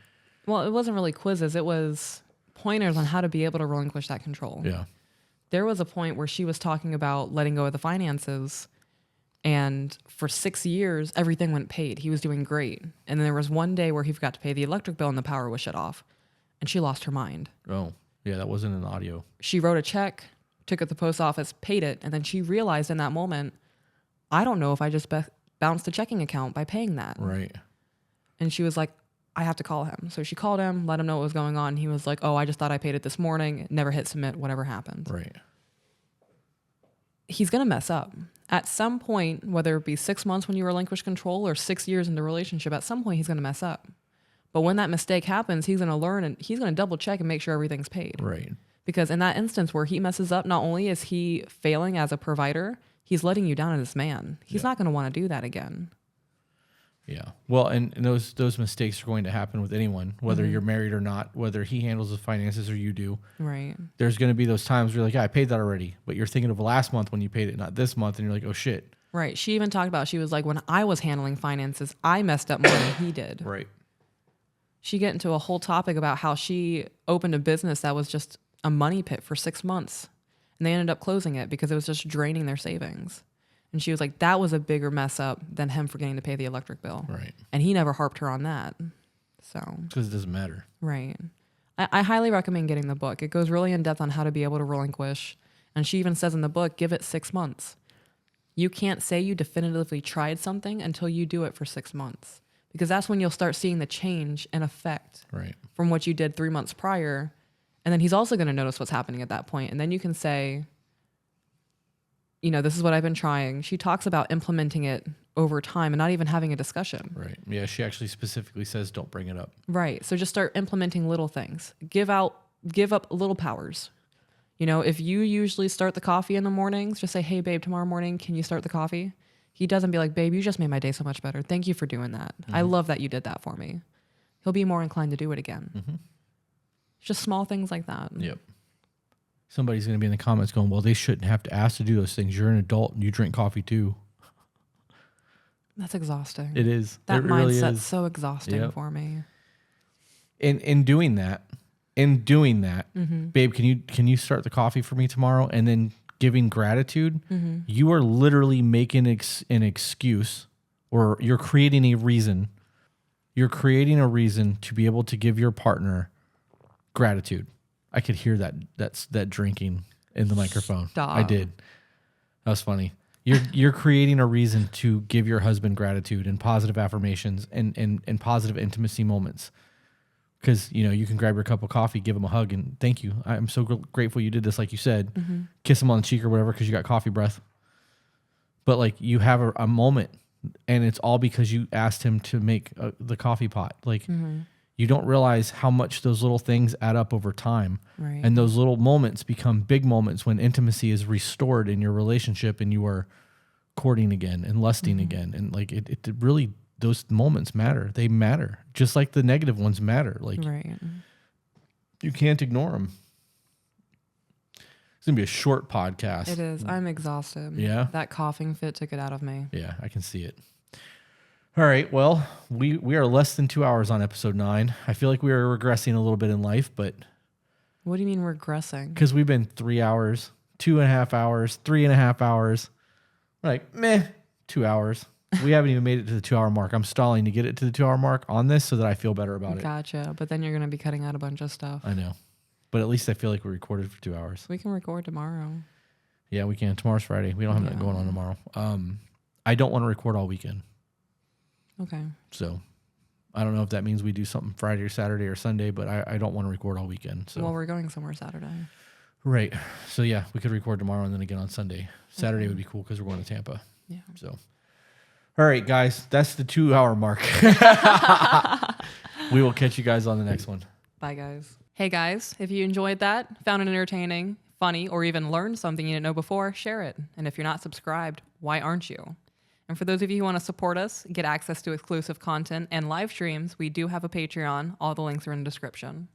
S2: Well, it wasn't really quizzes. It was pointers on how to be able to relinquish that control.
S1: Yeah.
S2: There was a point where she was talking about letting go of the finances, and for 6 years, everything went paid. He was doing great. And then there was one day where he forgot to pay the electric bill and the power was shut off, and she lost her mind.
S1: Oh, yeah, that wasn't an audio.
S2: She wrote a check, took it to the post office, paid it, and then she realized in that moment, I don't know if I just bounced a checking account by paying that.
S1: Right.
S2: And she was like, I have to call him. So she called him, let him know what was going on. He was like, oh, I just thought I paid it this morning. It never hit submit, whatever happened.
S1: Right.
S2: He's going to mess up. At some point, whether it be 6 months when you relinquish control or 6 years in the relationship, at some point he's going to mess up. But when that mistake happens, he's going to learn, and he's going to double check and make sure everything's paid.
S1: Right.
S2: Because in that instance where he messes up, not only is he failing as a provider, he's letting you down as a man. He's not going to want to do that again.
S1: Yeah. Well, and those mistakes are going to happen with anyone, whether you're married or not, whether he handles the finances or you do.
S2: Right.
S1: There's going to be those times where you're like, yeah, I paid that already. But you're thinking of last month when you paid it, not this month. And you're like, oh, shit.
S2: Right. She even talked about, she was like, when I was handling finances, I messed up more than he did.
S1: Right.
S2: She get into a whole topic about how she opened a business that was just a money pit for 6 months. And they ended up closing it because it was just draining their savings. And she was like, that was a bigger mess up than him forgetting to pay the electric bill.
S1: Right.
S2: And he never harped her on that. So.
S1: Because it doesn't matter.
S2: Right. I highly recommend getting the book. It goes really in depth on how to be able to relinquish. And she even says in the book, give it 6 months. You can't say you definitively tried something until you do it for 6 months. Because that's when you'll start seeing the change and effect from what you did 3 months prior. And then he's also going to notice what's happening at that point. And then you can say, this is what I've been trying. She talks about implementing it over time and not even having a discussion.
S1: Right. Yeah, she actually specifically says don't bring it up.
S2: Right. So just start implementing little things. Give up little powers. If you usually start the coffee in the mornings, just say, hey, babe, tomorrow morning, can you start the coffee? He doesn't be like, babe, you just made my day so much better. Thank you for doing that. I love that you did that for me. He'll be more inclined to do it again. Just small things like that.
S1: Yep. Somebody's going to be in the comments going, well, they shouldn't have to ask to do those things. You're an adult and you drink coffee too.
S2: That's exhausting.
S1: It is.
S2: That
S1: it really
S2: mindset's
S1: is.
S2: so exhausting for me.
S1: In doing that, babe, can you start the coffee for me tomorrow? And then giving gratitude, you are literally making an excuse, or you're creating a reason. You're creating a reason to be able to give your partner gratitude. I could hear that drinking in the microphone.
S2: Stop.
S1: I did. That was funny. You're creating a reason to give your husband gratitude and positive affirmations and positive intimacy moments. Because, you can grab your cup of coffee, give him a hug, and thank you. I'm so grateful you did this, like you said. Kiss him on the cheek or whatever because you got coffee breath. But, like, you have a moment, and it's all because you asked him to make the coffee pot. Like, you don't realize how much those little things add up over time.
S2: Right.
S1: And those little moments become big moments when intimacy is restored in your relationship and you are courting again and lusting again. And, like, it really... those moments matter. They matter. Just like the negative ones matter. Like, you can't ignore them. It's going to be a short podcast.
S2: It is. I'm exhausted.
S1: Yeah?
S2: That coughing fit took it out of me.
S1: Yeah, I can see it. All right. Well, we are less than 2 hours on episode 9. I feel like we are regressing a little bit in life, but...
S2: What do you mean regressing?
S1: Because we've been 3 hours, 2.5 hours, 3.5 hours. We're like, meh, 2 hours. We haven't even made it to the 2 hour mark. I'm stalling to get it to the 2 hour mark on this so that I feel better about it.
S2: Gotcha. But then you're going to be cutting out a bunch of stuff.
S1: I know. But at least I feel like we recorded for 2 hours.
S2: We can record tomorrow.
S1: Yeah, we can. Tomorrow's Friday. We don't have nothing going on tomorrow. I don't want to record all weekend.
S2: Okay.
S1: So I don't know if that means we do something Friday or Saturday or Sunday, but I don't want to record all weekend. So
S2: Well, we're going somewhere Saturday.
S1: right. So yeah, we could record tomorrow and then again on Sunday. Saturday would be cool because we're going to Tampa.
S2: Yeah.
S1: So, all right, guys, that's the 2-hour mark. We will catch you guys on the next one.
S2: Bye, guys. Hey, guys, if you enjoyed that, found it entertaining, funny, or even learned something you didn't know before, share it. And if you're not subscribed, why aren't you? And for those of you who want to support us, get access to exclusive content and live streams, we do have a Patreon. All the links are in the description.